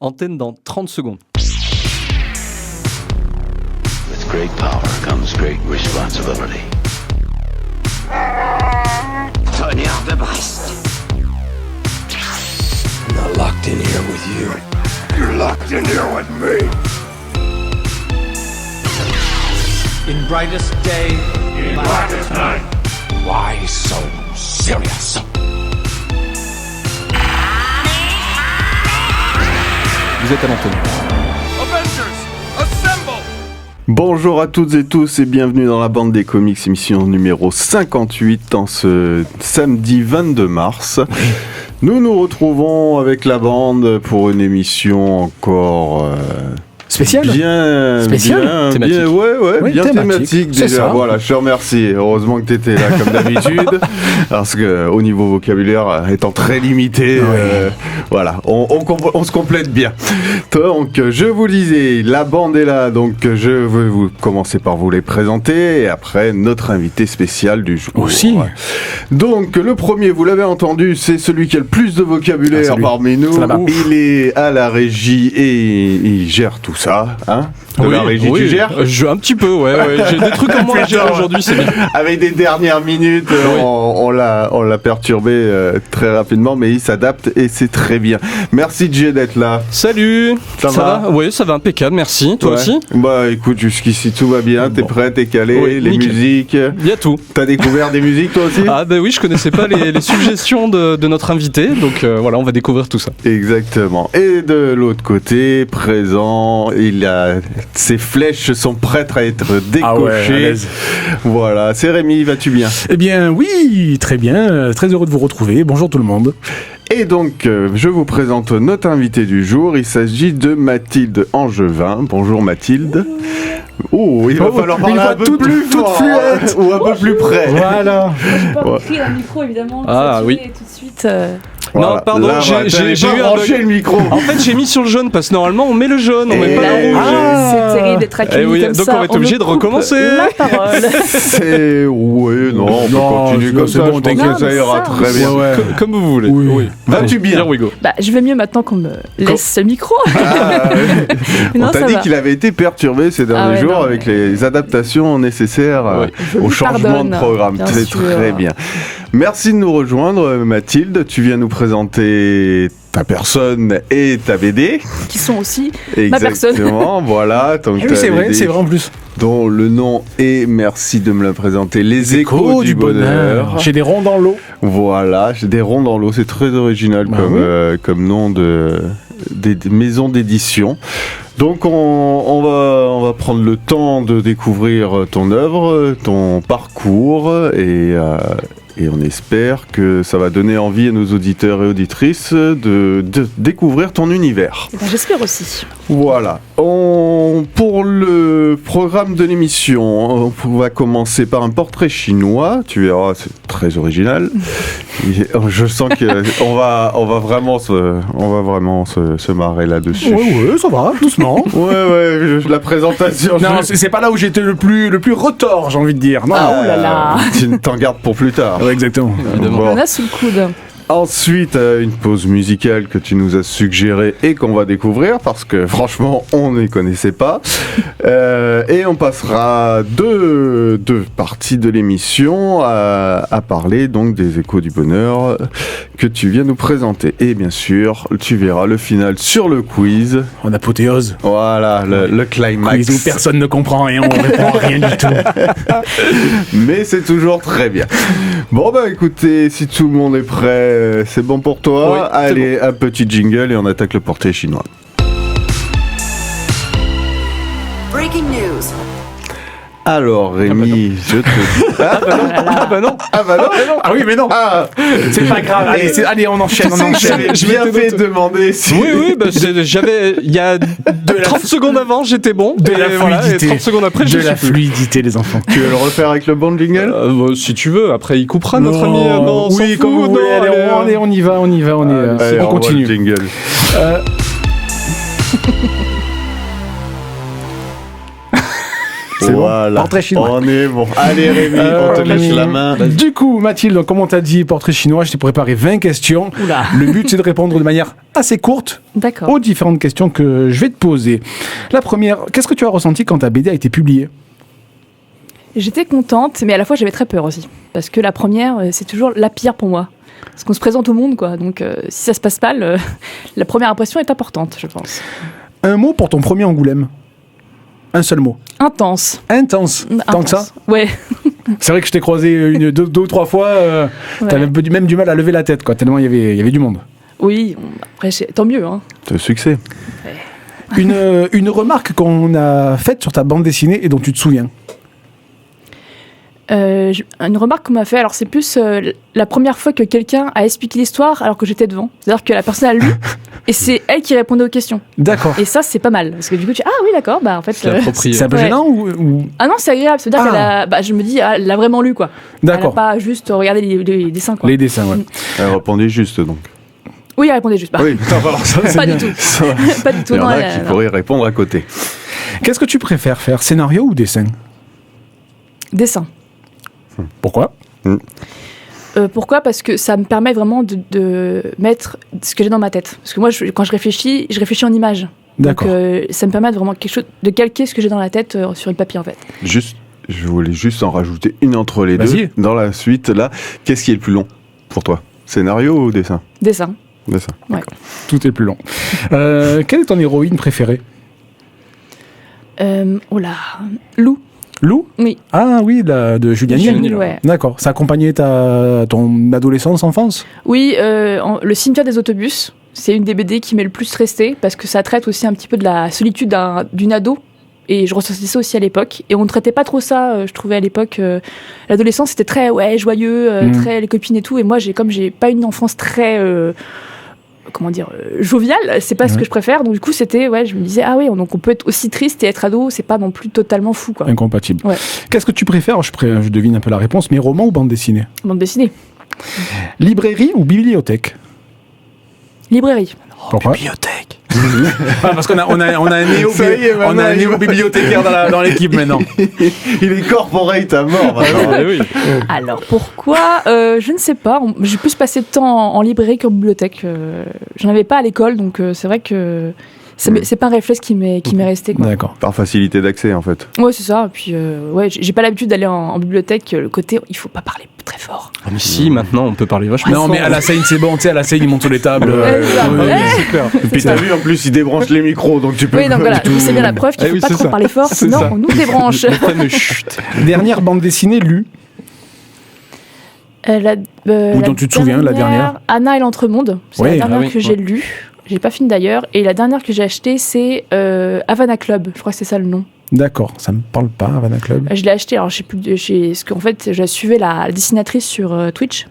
Antenne dans 30 secondes. With great power comes great responsibility. Tonnerre de Brest. I'm not locked in here with you. You're locked in here with me. In brightest day, In blackest night. why so serious? Vous êtes à l'antenne. Bonjour à toutes et tous et bienvenue dans la bande des comics, émission numéro 58 en ce samedi 22 mars. Nous nous retrouvons avec la bande pour une émission encore Spécial bien, Oui, bien thématique c'est déjà. ça. Voilà, je te remercie. Heureusement que tu étais là comme d'habitude, parce que au niveau vocabulaire étant très limité, voilà, on se complète bien. Donc, je vous disais, la bande est là, donc je vais vous commencer par vous les présenter et après notre invité spécial du jour. Aussi. Donc, le premier, vous l'avez entendu, c'est celui qui a le plus de vocabulaire parmi nous. C'est là-bas. Il est à la régie et il gère tout ça, hein. De la régie, tu gères Un petit peu, ouais. J'ai des trucs à moi à gérer aujourd'hui, c'est bien. Avec des dernières minutes, on l'a perturbé très rapidement, mais il s'adapte et c'est très bien. Merci Jay d'être là. Salut. Ça va? Oui, ça va impeccable, merci. Toi Ouais. aussi? Bah écoute, jusqu'ici tout va bien, t'es prêt, t'es calé, Oui, les nickel. musiques. Il y a tout. T'as découvert des musiques toi aussi? Ah bah oui, je connaissais pas les suggestions de notre invité, donc voilà, on va découvrir tout ça. Exactement. Et de l'autre côté, présent, ses flèches sont prêtes à être Ah ouais, à décochées. l'aise. Voilà, c'est Rémi, vas-tu bien? Eh bien, oui, très bien. Très heureux de vous retrouver. Bonjour tout le monde. Et donc, je vous présente notre invité du jour. Il s'agit de Mathilde Angevin. Bonjour Mathilde. Oh, il va falloir parler un peu plus fort, fluette. ou un peu plus près. Voilà. J'ai pas Ouais. pris le micro évidemment. Ah, saturé oui. Tout de suite. Non, pardon, Là, j'ai t'avais eu pas un branché bug. le micro. En fait, j'ai mis sur le jaune parce que normalement on met le jaune, on met Et pas le rouge. C'est terrible d'être accueilli Eh oui, comme donc ça. on va être obligé me de coupe recommencer. La parole. C'est... Oui, non, on peut Non, continuer comme c'est ça. bon, Je pense t'inquiète. que ça ira Ça, très bien. Ouais. Comme vous voulez. Oui. Vas-tu bien? Here we go. Bah, je vais mieux maintenant qu'on me laisse ce micro. Ah, on Non, t'a ça dit va. qu'il avait été perturbé ces derniers ouais, jours non, avec mais- les adaptations nécessaires Je au lui changement de pardonne, programme. bien C'est sûr. très bien. Merci de nous rejoindre, Mathilde. Tu viens nous présenter ta personne et ta BD. Qui sont aussi ma personne. Exactement, voilà. Donc, Eh oui, ta c'est vrai, BD c'est vrai en plus. dont le nom est, merci de me le présenter, Les Échos du Bonheur. J'ai des ronds dans l'eau. Voilà, j'ai des ronds dans l'eau, c'est très original Bah comme, oui. comme nom des maisons d'édition. Donc on va prendre le temps de découvrir ton œuvre, ton parcours et on espère que ça va donner envie à nos auditeurs et auditrices de découvrir ton univers. Eh ben, j'espère aussi. Voilà. Pour le programme de l'émission, on va commencer par un portrait chinois. Tu verras, c'est très original. Et je sens qu'on va vraiment se marrer là-dessus. Ouais, ça va, doucement. La présentation. Non, c'est pas là où j'étais le plus retors, j'ai envie de dire. Non. Oh là là. Tu t'en gardes pour plus tard. Ouais, exactement. Évidemment. Bon. On a sous le coude. Ensuite, une pause musicale que tu nous as suggérée et qu'on va découvrir parce que franchement, on ne les connaissait pas. Et on passera deux parties de l'émission à parler donc des Échos du Bonheur que tu viens nous présenter. Et bien sûr, tu verras le final sur le quiz. En apothéose. Voilà, le climax. Quiz où personne ne comprend rien, on répond à rien du tout. Mais c'est toujours très bien. Bon bah écoutez, si tout le monde est prêt, c'est bon pour toi. Oui, c'est Allez, un petit jingle et on attaque le portrait chinois. Breaking news. Alors Rémi, je te dis... Ah bah non. Ah oui, mais non. Ah, C'est pas grave. Allez, on enchaîne, on enchaîne. j'ai bien fait de demander si... Oui, bah, j'avais. Il y a 30 secondes avant, j'étais bon. De et la voilà, et fluidité. 30 secondes après, je De la suis plus. fluidité, les enfants. Tu veux le refaire avec le bon jingle? Bah, si tu veux, après il coupera notre ami. Non, on s'en oui, fout, comme vous voulez. non, Allez, on y va. Allez, On envoie continue. le jingle. C'est Voilà. Portrait chinois. On est bon. Allez Rémi, on te laisse la main. Du coup, Mathilde, comme on t'a dit, portrait chinois, je t'ai préparé 20 questions. Oula. Le but, c'est de répondre de manière assez courte D'accord. aux différentes questions que je vais te poser. La première, qu'est-ce que tu as ressenti quand ta BD a été publiée ? J'étais contente, mais à la fois j'avais très peur aussi. Parce que la première, c'est toujours la pire pour moi. Parce qu'on se présente au monde, quoi. Donc si ça se passe mal, la première impression est importante, je pense. Un mot pour ton premier Angoulême. Un seul mot. Intense. Intense. Tant que ça. Ouais. C'est vrai que je t'ai croisé deux ou trois fois. Ouais. T'avais même du mal à lever la tête, quoi. Tellement il y avait du monde. Oui, après, tant mieux. Hein. C'est le succès. Une remarque qu'on a faite sur ta bande dessinée et dont tu te souviens. Une remarque qu'on m'a fait, alors c'est plus la première fois que quelqu'un a expliqué l'histoire alors que j'étais devant. C'est-à-dire que la personne a lu et c'est elle qui répondait aux questions. D'accord. Et ça, c'est pas mal. Parce que du coup, tu dis, ah oui, d'accord, bah en fait. C'est approprié. C'est un peu Ouais. gênant ou... Ah non, c'est agréable. C'est-à-dire qu'elle a. Bah, je me dis, elle l'a vraiment lu, quoi. D'accord. Elle a pas juste regardé les dessins, quoi. Les dessins, ouais. Elle répondait juste donc. Oui, elle répondait juste. Bah, Oui, alors ça, c'est pas bien. du tout. Ça va. Pas du tout. Il y en non, a elle- qui non. pourraient répondre à côté. Qu'est-ce que tu préfères faire, scénario ou dessin ? Dessin. Pourquoi ? Pourquoi ? Parce que ça me permet vraiment de mettre ce que j'ai dans ma tête. Parce que moi, quand je réfléchis en images. D'accord. Donc, ça me permet de vraiment de calquer ce que j'ai dans la tête sur une papier, en fait. Juste, je voulais juste en rajouter une entre les Vas-y. deux. Dans la suite, là, qu'est-ce qui est le plus long pour toi ? Scénario ou dessin ? Dessin. Dessin. Tout est plus long. Quelle est ton héroïne préférée ? Oh là. Lou. Lou ? Oui. Ah oui, de Julian Hill. Julian Hill, ouais. D'accord. Ça accompagnait ton adolescence, enfance ? Oui, le cimetière des autobus, c'est une des BD qui m'est le plus restée parce que ça traite aussi un petit peu de la solitude d'une ado. Et je ressentais ça aussi à l'époque. Et on ne traitait pas trop ça, je trouvais à l'époque. L'adolescence, c'était très joyeux, très les copines et tout. Et moi, comme j'ai pas une enfance très, joviale, c'est pas ce que je préfère. Donc du coup, c'était, je me disais, ah oui, donc on peut être aussi triste et être ado, c'est pas non plus totalement fou, quoi. Incompatible. Ouais. Qu'est-ce que tu préfères ? Je devine un peu la réponse, mais roman ou bande dessinée ? Bande dessinée. Librairie ou bibliothèque ? Librairie. Pourquoi ? Bibliothèque. Parce qu'on a Ça y est, maintenant, un néo-bibliothécaire dans l'équipe maintenant. Il est corporate à mort maintenant. Ah oui. Alors pourquoi Je ne sais pas. J'ai plus passé de temps en librairie qu'en bibliothèque. J'en avais pas à l'école, donc c'est vrai que c'est pas un réflexe qui m'est resté, quoi. D'accord. Par facilité d'accès en fait. Ouais, c'est ça. Puis j'ai pas l'habitude d'aller en bibliothèque. Le côté, il faut pas parler très fort. Ah, mais si, maintenant, on peut parler vachement Non, fort. mais à la scène, c'est bon, tu sais, à la scène, ils montent sur les tables. Ouais, c'est ça. Ouais. c'est clair. Et puis t'as vu en plus, il débranche les micros donc tu peux. Oui, donc voilà, c'est bien la preuve qu'il Eh faut oui, pas c'est trop ça. parler fort, C'est sinon ça. on nous débranche. Le fameux chut. Dernière bande dessinée lue. Ou dont tu te souviens, la dernière Anna et l'Entremonde. C'est Oui, la dernière ah oui, que j'ai lue. J'ai pas fini d'ailleurs. Et la dernière que j'ai achetée, c'est Havana Club. Je crois que c'est ça le nom. D'accord, ça me parle pas, Havana Club. Je l'ai achetée. Alors, je sais plus. Parce qu'en fait, je suivais la dessinatrice sur Twitch.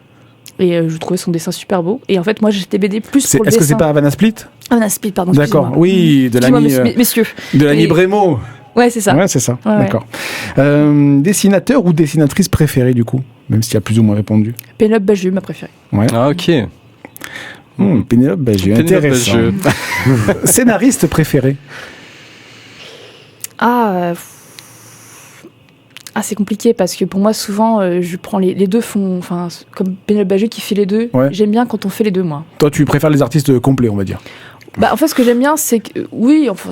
Et je trouvais son dessin super beau. Et en fait, moi, j'étais BD plus pour le Est-ce dessin. que c'est pas Havana Split ? Havana Split, pardon. D'accord, excusez-moi. oui, de l'ami Excusez-moi, messieurs. de l'ami Et- Brémo. Ouais, c'est ça. Ouais, c'est ça, Ouais, d'accord. Dessinateur ou dessinatrice préférée, du coup ? Même s'il y a plus ou moins répondu. Pénélope Bagieux, ma préférée. Ah, ok. Pénélope Bagieux, Pénélope intéressant. Bagieux. Scénariste préféré ? C'est compliqué parce que pour moi, souvent, je prends les deux fonds. Enfin, comme Pénélope Bagieux qui fait les deux. Ouais. J'aime bien quand on fait les deux, moi. Toi, tu préfères les artistes complets, on va dire. En fait, ce que j'aime bien, c'est que oui, enfin,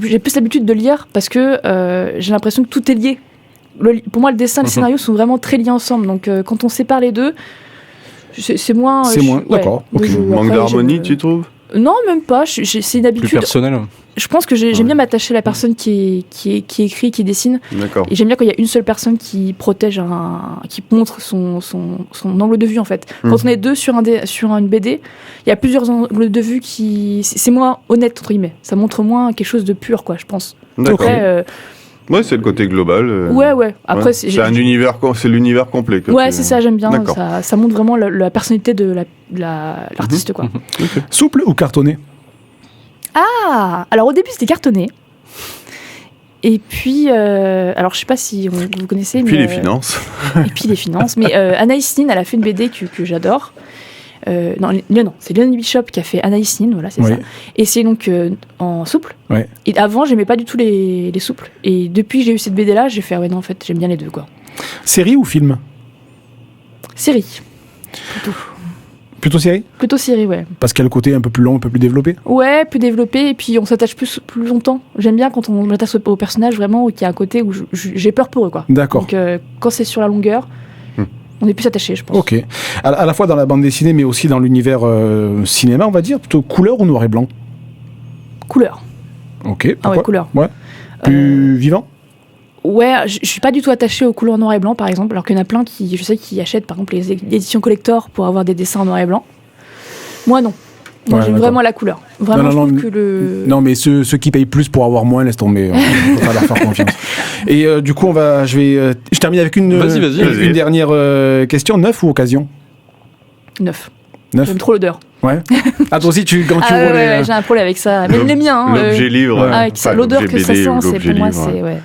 j'ai plus l'habitude de lire parce que j'ai l'impression que tout est lié. Pour moi, le dessin et le scénario sont vraiment très liés ensemble. Donc, quand on sépare les deux, c'est moins. C'est moins, d'accord. Ok. Manque Après, d'harmonie, j'aime- tu trouves ? Non, même pas. C'est une Plus habitude. personnel. Je pense que j'aime bien m'attacher à la personne qui écrit, qui dessine. D'accord. Et j'aime bien quand il y a une seule personne qui protège qui montre son angle de vue, en fait. Quand on est deux sur une BD, il y a plusieurs angles de vue c'est moins honnête, entre guillemets. Ça montre moins quelque chose de pur, quoi, je pense. D'accord. Après, Ouais, c'est le côté global. ouais. Après, Ouais. C'est l'univers complet. que Ouais, tu- c'est ça, j'aime bien. D'accord. Ça montre vraiment la personnalité de l'artiste, quoi. Souple ou cartonné ? Ah, alors au début, c'était cartonné. Et puis, alors je sais pas si vous connaissez. Puis mais, les finances. Et puis les finances. Mais Anaïs Nin, elle a fait une BD que j'adore. Non, c'est Léonie Bishop qui a fait Anaïs Nin, voilà, c'est Oui. ça. Et c'est donc en souple. Ouais. Et avant, j'aimais pas du tout les souples. Et depuis que j'ai eu cette BD-là, j'ai fait, ouais, non, en fait, j'aime bien les deux, quoi. Série ou film? Série. Plutôt série? Plutôt série, ouais. Parce qu'il y a le côté un peu plus long, un peu plus développé. Ouais, plus développé, et puis on s'attache plus longtemps. J'aime bien quand on s'attache au personnage, vraiment, où il y a un côté où j'ai peur pour eux, quoi. D'accord. Donc, quand c'est sur la longueur, on est plus attaché, je pense. Ok. À la fois dans la bande dessinée, mais aussi dans l'univers cinéma, on va dire, plutôt couleur ou noir et blanc? Couleur. Ok. Ah ouais, couleur. Ouais. Plus vivant? Ouais, je suis pas du tout attachée aux couleurs noir et blanc, par exemple, alors qu'il y en a plein qui, je sais, qui achètent, par exemple, les éditions collector pour avoir des dessins en noir et blanc. Moi, non. Moi, Ouais, j'aime d'accord. vraiment la couleur. Vraiment, Non, je non, trouve que le... Non, mais ceux qui payent plus pour avoir moins, laisse tomber. On peut pas leur faire confiance. Et du coup, je termine avec une Vas-y. dernière question. Neuf ou occasion? Neuf. Neuf. J'aime trop l'odeur. Ouais. Ah, toi aussi, quand tu Ah ouais, roules ouais, j'ai un problème avec ça. Même les miens. hein, L'objet livre. ouais. avec ça, Enfin, l'odeur l'objet que ça BD sent, ou c'est l'objet pour moi, livre. c'est... Ouais.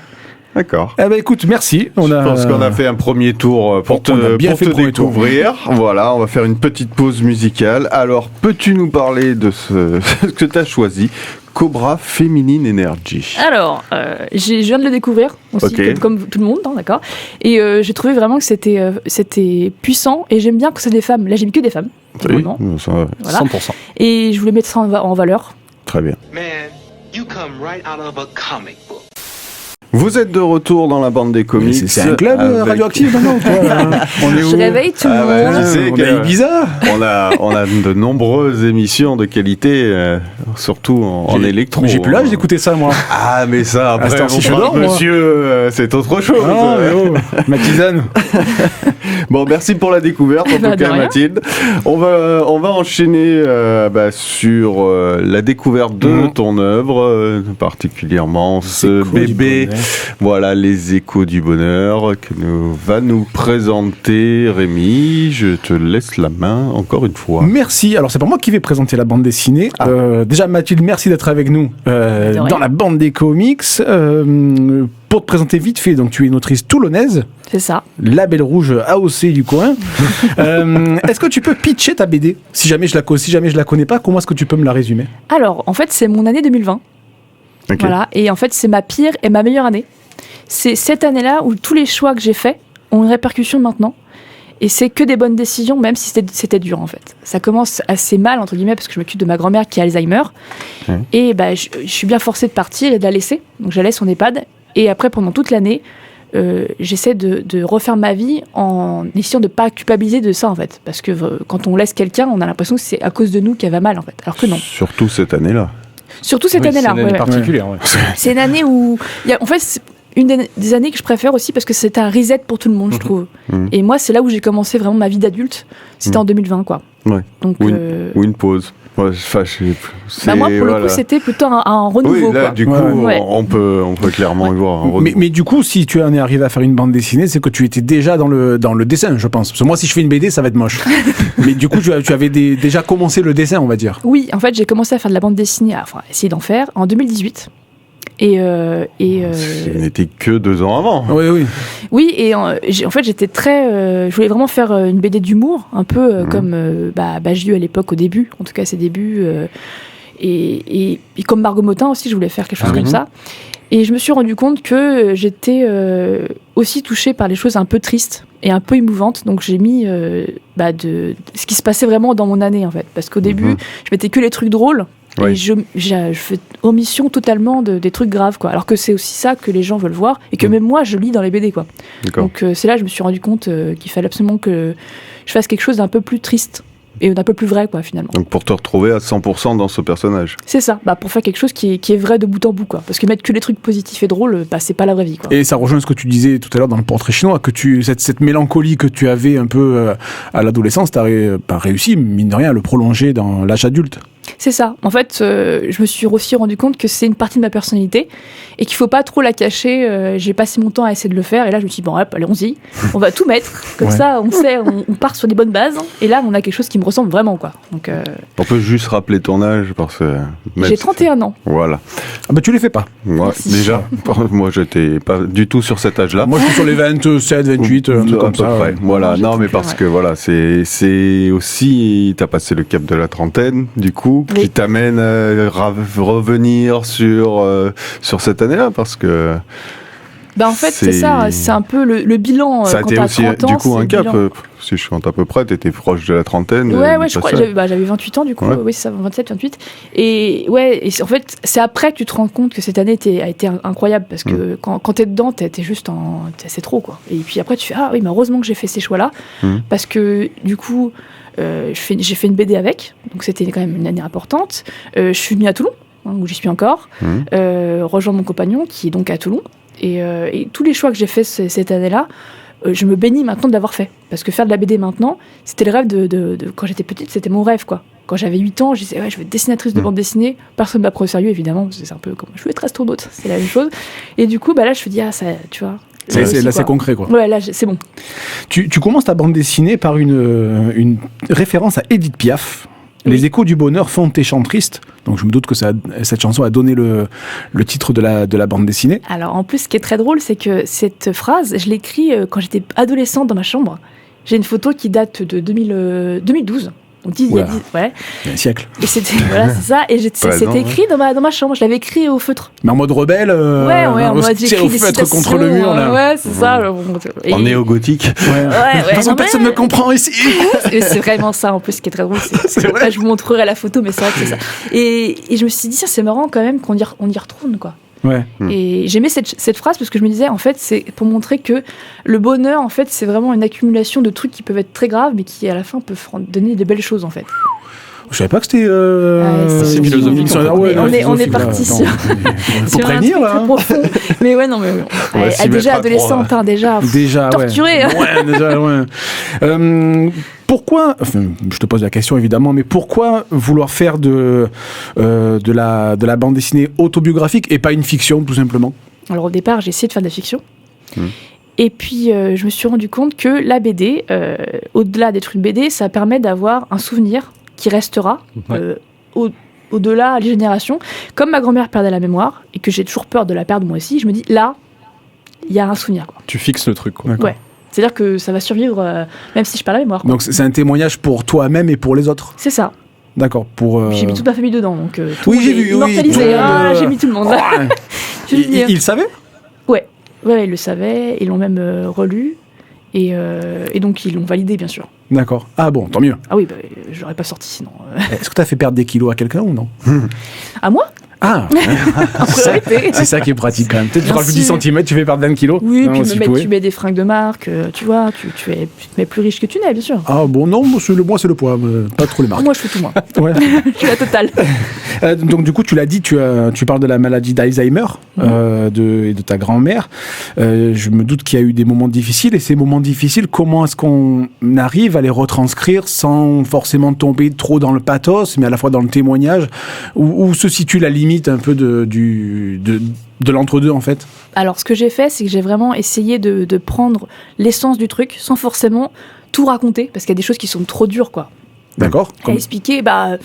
D'accord. Eh ben, écoute, merci. Je pense qu'on a fait un premier tour pour te, On a bien pour fait te le premier tour. découvrir. Voilà, on va faire une petite pause musicale. Alors, peux-tu nous parler de ce que tu as choisi, Cobra Feminine Energy? Alors, je viens de le découvrir aussi, Ok. comme tout le monde, hein, d'accord. Et j'ai trouvé vraiment que c'était puissant, et j'aime bien que c'est des femmes. Là, j'ai mis que des femmes. Oui, vraiment. ça, Voilà. 100%. Et je voulais mettre ça en valeur. très bien. Man, you come right out of a comic book. Vous êtes de retour dans la bande des comics. C'est un club avec- radioactif maintenant ou quoi, là On est où? Je réveille tout le Ah ouais, monde. tu sais On que- a Ibiza. on a de nombreuses émissions de qualité, surtout en électro. Mais j'ai plus l'âge d'écouter ça, moi. Ah, mais ça, À cette après, heure-ci, on je parle dors, moi. monsieur, c'est autre chose. Ah, mais oh, ma tisane. Bon, merci pour la découverte, en Bah, tout de cas, rien. Mathilde. On va enchaîner sur la découverte de ton œuvre, particulièrement ce Échos du bébé. bonheur. Voilà, les échos du bonheur que va nous présenter Rémi. Je te laisse la main encore une fois. Merci. Alors, c'est pas moi qui vais présenter la bande dessinée. Déjà, Mathilde, merci d'être avec nous rien. dans la bande des comics. Pour te présenter vite fait, donc tu es une autrice toulonnaise, C'est ça. label rouge AOC du coin. Est-ce que tu peux pitcher ta BD? Si jamais je la connais pas, comment est-ce que tu peux me la résumer? Alors, en fait, c'est mon année 2020. Ok. Voilà. Et en fait, c'est ma pire et ma meilleure année. C'est cette année-là où tous les choix que j'ai faits ont une répercussion maintenant. Et c'est que des bonnes décisions, même si c'était dur, en fait. Ça commence assez mal, entre guillemets, parce que je m'occupe de ma grand-mère qui a Alzheimer. Et bah, je suis bien forcée de partir et de la laisser. Donc, je la laisse en EHPAD. Et après, pendant toute l'année, j'essaie de refaire ma vie en essayant de ne pas culpabiliser de ça, en fait. Parce que quand on laisse quelqu'un, on a l'impression que c'est à cause de nous qu'elle va mal, en fait. Alors que non. Surtout cette année-là. Surtout cette année-là. C'est une année ouais. particulière. Ouais. C'est une année où... en fait, c'est une des années que je préfère aussi parce que c'est un reset pour tout le monde, je trouve. Mhm. Et moi, c'est là où j'ai commencé vraiment ma vie d'adulte. C'était en 2020, quoi. Ouais. Donc, Ou une pause. Ouais, enfin, bah moi, pour le voilà. coup, c'était plutôt un renouveau, Oui, là, quoi. du coup, Ouais. on peut clairement y voir un renouveau. Mais du coup, si tu en es arrivé à faire une bande dessinée, c'est que tu étais déjà dans le dessin, je pense. Parce que moi, si je fais une BD, ça va être moche. Mais du coup, tu avais déjà commencé le dessin, on va dire. Oui, en fait, j'ai commencé à faire de la bande dessinée, enfin, essayer d'en faire, en 2018. Ce n'était que 2 ans avant. Oui. Oui, et en fait, j'étais très... je voulais vraiment faire une BD d'humour, un peu comme Bagieux à l'époque, au début, en tout cas ses débuts. Et comme Margot Motin aussi, je voulais faire quelque chose comme ça. Et je me suis rendu compte que j'étais aussi touchée par les choses un peu tristes et un peu émouvantes. Donc j'ai mis de ce qui se passait vraiment dans mon année, en fait. Parce qu'au début, je mettais que les trucs drôles. Oui. Et je fais omission totalement des trucs graves, quoi. Alors que c'est aussi ça que les gens veulent voir et que même moi je lis dans les BD, quoi. D'accord. Donc c'est là que je me suis rendu compte qu'il fallait absolument que je fasse quelque chose d'un peu plus triste et d'un peu plus vrai, quoi, finalement. Donc pour te retrouver à 100% dans ce personnage. C'est ça, pour faire quelque chose qui est vrai de bout en bout, quoi. Parce que mettre que les trucs positifs et drôles, c'est pas la vraie vie, quoi. Et ça rejoint ce que tu disais tout à l'heure dans le portrait chinois, que cette mélancolie que tu avais un peu à l'adolescence, t'as pas réussi, mine de rien, à le prolonger dans l'âge adulte. C'est ça. En fait, je me suis aussi rendu compte que c'est une partie de ma personnalité et qu'il faut pas trop la cacher. J'ai passé mon temps à essayer de le faire et là, je me suis dit, bon, hop, allons-y. On va tout mettre. Comme ça, on sait, on part sur des bonnes bases. Et là, on a quelque chose qui me ressemble vraiment, quoi. Donc, On peut juste rappeler ton âge parce que... j'ai 31 ans. Voilà. Ah bah tu les fais pas. Moi, Merci. déjà, moi, j'étais pas du tout sur cet âge-là. Moi je suis sur les 27, 28, un truc à comme peu ça. près. Voilà, J'ai non, mais compris, parce ouais. que voilà, c'est aussi, t'as passé le cap de la trentaine, du coup, Oui. qui t'amène à revenir sur cette année-là, parce que Bah, en fait, c'est C'est- ça. C'est un peu le bilan. ça a Quand été t'as aussi, 30 ans, du coup, c'est un le cap. bilan. Si je compte à peu près, t'étais proche de la trentaine. Ouais, du je crois. passage. J'avais 28 ans, du coup. Ouais. Oui, c'est ça, 27, 28. Et ouais, en fait, c'est après que tu te rends compte que cette année a été incroyable parce que quand t'es dedans, t'es juste c'est trop, quoi. Et puis après, tu fais, ah oui, mais heureusement que j'ai fait ces choix-là parce que du coup, j'ai fait une BD avec, donc c'était quand même une année importante. Je suis venue à Toulon, où j'y suis encore, rejoindre mon compagnon qui est donc à Toulon. Et tous les choix que j'ai faits cette année-là, je me bénis maintenant de l'avoir fait. Parce que faire de la BD maintenant, c'était le rêve de quand j'étais petite, c'était mon rêve, quoi. Quand j'avais 8 ans, je disais, ouais, je vais être dessinatrice de bande dessinée. Personne ne m'a pris au sérieux, évidemment, parce que c'est un peu comme je veux être astronaute, c'est la même chose. Et du coup, bah là, je me dis, ah, ça, tu vois. Là c'est quoi. concret quoi. Ouais, là, c'est bon. Tu commences ta bande dessinée par une référence à Edith Piaf. Oui. Les échos du bonheur font tes chants tristes. Donc je me doute que cette chanson a donné le titre de la bande dessinée. Alors, en plus, ce qui est très drôle, c'est que cette phrase, je l'ai écrite quand j'étais adolescente dans ma chambre. J'ai une photo qui date de 2012. Donc, Oula. ouais. Il y a un siècle. Et c'était, voilà, c'est ça. Et c'était écrit dans ma chambre. Je l'avais écrit au feutre. Mais en mode rebelle. Ouais, en mode tiens, j'écris au des feutre citations, contre le mur là. Ouais, c'est ça. Et- En néo-gothique. Ouais. De toute façon, non, mais- personne ne comprend ici. c'est vraiment ça en plus, ce qui est très drôle. C'est vrai. Là, je vous montrerai la photo, mais c'est vrai que c'est ça. Et je me suis dit, tiens, c'est marrant quand même qu'on y retourne, quoi. Ouais. Et j'aimais cette phrase parce que je me disais, en fait, c'est pour montrer que le bonheur, en fait, c'est vraiment une accumulation de trucs qui peuvent être très graves, mais qui, à la fin, peuvent donner des belles choses, en fait. Je savais pas que c'était. c'est philosophique. On est parti sur- Faut Sur un prévenir truc là. très profond. Mais ouais, non, mais On va s'y mettre déjà à trois, adolescente, déjà. Déjà, torturée, ouais. Ouais, déjà, ouais. Pourquoi, enfin, je te pose la question évidemment, mais pourquoi vouloir faire de la bande dessinée autobiographique et pas une fiction tout simplement? Alors au départ, j'ai essayé de faire de la fiction. Et puis, je me suis rendu compte que la BD, au-delà d'être une BD, ça permet d'avoir un souvenir qui restera au-delà des générations. Comme ma grand-mère perdait la mémoire, et que j'ai toujours peur de la perdre moi aussi, je me dis, là, il y a un souvenir, quoi. Tu fixes le truc, quoi. D'accord. Ouais. C'est-à-dire que ça va survivre, même si je perds la mémoire, quoi. Donc c'est un témoignage pour toi-même et pour les autres. C'est ça. D'accord. Pour. J'ai mis toute ma famille dedans, donc tout Oui, le monde j'ai est vu, oui, immortalisé. tout le monde, Ah, j'ai mis tout le monde. Ouais. Je veux dire. Il savait? Ouais, ils le savaient, ils l'ont même relu, et donc ils l'ont validé, bien sûr. D'accord. Ah bon, tant mieux. Ah oui, bah, je l'aurais pas sorti sinon. Est-ce que tu as fait perdre des kilos à quelqu'un ou non? À moi, Ah, en priorité. c'est ça qui est pratique quand même. Peut-être tu Bien rajoutes 10 sûr. cm, tu fais perdre 20 kilos. Oui, Non, puis si je pouvais. tu mets des fringues de marque, tu vois, tu te mets plus riche que tu n'es, bien sûr. Ah bon, non, moi c'est le poids, pas trop les marques. Moi, je fais tout, moi. Ouais. Je suis la totale. Donc du coup, tu l'as dit, tu parles de la maladie d'Alzheimer et de ta grand-mère. Je me doute qu'il y a eu des moments difficiles, et ces moments difficiles, comment est-ce qu'on arrive à les retranscrire sans forcément tomber trop dans le pathos, mais à la fois dans le témoignage, où se situe la limite un peu de l'entre-deux en fait? Alors, ce que j'ai fait, c'est que j'ai vraiment essayé de prendre l'essence du truc, sans forcément tout raconter, parce qu'il y a des choses qui sont trop dures, quoi. D'accord. À expliquer, en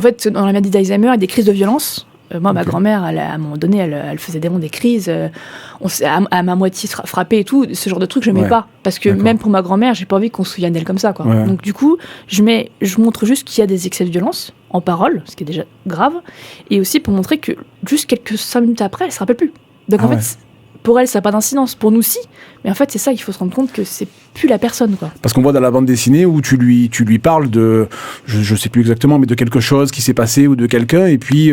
fait, dans la maladie d'Alzheimer, il y a des crises de violence. Moi, ma grand-mère, à un moment donné, elle faisait vraiment des crises. Elle m'a moitié frappée et tout. Ce genre de truc, je mets Ouais. pas. Parce que D'accord. même pour ma grand-mère, j'ai pas envie qu'on se souvienne d'elle comme ça, quoi. Ouais. Donc, du coup, je montre juste qu'il y a des excès de violence en parole, ce qui est déjà grave. Et aussi pour montrer que juste quelques 5 minutes après, elle se rappelle plus. Donc, Ah en ouais. fait, pour elle, ça n'a pas d'incidence. Pour nous, si. Mais en fait, c'est ça, il faut se rendre compte que c'est plus la personne, quoi. Parce qu'on voit dans la bande dessinée où tu lui parles de, je sais plus exactement, mais de quelque chose qui s'est passé ou de quelqu'un, et puis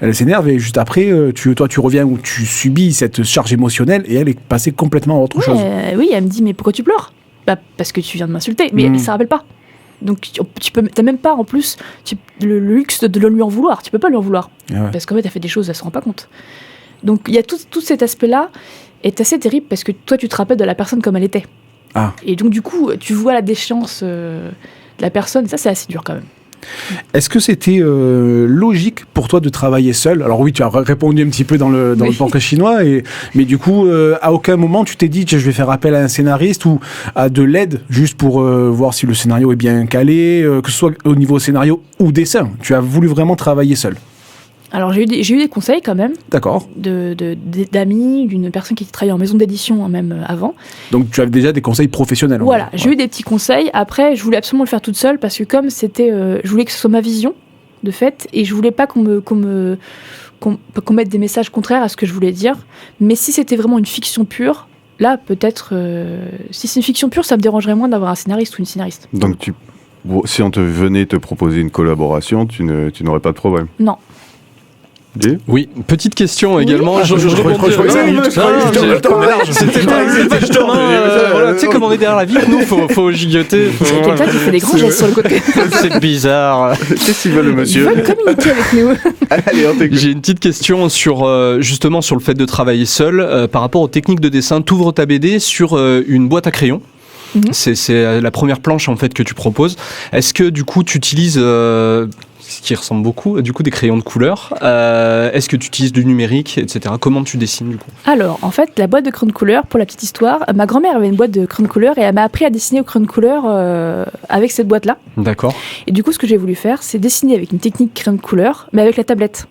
elle s'énerve, et juste après, toi tu reviens où tu subis cette charge émotionnelle, et elle est passée complètement à autre chose. Oui, elle me dit, mais pourquoi tu pleures? Bah, parce que tu viens de m'insulter. Mais ça ne rappelle pas. Donc, t'as même pas, en plus, le luxe de le lui en vouloir. Tu peux pas lui en vouloir. Ah ouais. Parce qu'en fait, elle fait des choses, elle se rend pas compte. Donc, il y a tout cet aspect-là est assez terrible parce que toi, tu te rappelles de la personne comme elle était. Ah. Et donc, du coup, tu vois la déchéance de la personne. Ça, c'est assez dur quand même. Est-ce que c'était logique pour toi de travailler seul? Alors oui, tu as répondu un petit peu dans le portrait chinois, mais du coup, à aucun moment tu t'es dit je vais faire appel à un scénariste ou à de l'aide juste pour voir si le scénario est bien calé, que ce soit au niveau scénario ou dessin. Tu as voulu vraiment travailler seul? Alors j'ai eu des conseils quand même. D'accord. D'amis, d'une personne qui travaillait en maison d'édition même avant. Donc tu avais déjà des conseils professionnels. Voilà, j'ai eu des petits conseils. Après, je voulais absolument le faire toute seule parce que comme c'était, je voulais que ce soit ma vision de fait et je voulais pas qu'on mette des messages contraires à ce que je voulais dire. Mais si c'était vraiment une fiction pure, là peut-être, si c'est une fiction pure, ça me dérangerait moins d'avoir un scénariste ou une scénariste. Donc si on venait te proposer une collaboration, tu n'aurais pas de problème. Non. Oui, petite question également. Je réponds. Tu sais, comme on est derrière la vitre, nous, faut gigoter. Il y a quelqu'un qui fait des grands gestes sur le côté. C'est bizarre. Qu'est-ce qu'il veut, le Ils monsieur? veulent communiquer avec nous. Allez, on t'écoute. J'ai une petite question justement sur le fait de travailler seul par rapport aux techniques de dessin. T'ouvres ta BD sur une boîte à crayons. C'est la première planche en fait que tu proposes. Est-ce que du coup tu utilises ce qui ressemble beaucoup, du coup des crayons de couleur. Est-ce que tu utilises du numérique, etc. Comment tu dessines du coup? Alors, en fait, la boîte de crayons de couleur, pour la petite histoire, ma grand-mère avait une boîte de crayons de couleur et elle m'a appris à dessiner au crayon de couleur avec cette boîte-là. D'accord. Et du coup, ce que j'ai voulu faire, c'est dessiner avec une technique crayon de couleur, mais avec la tablette.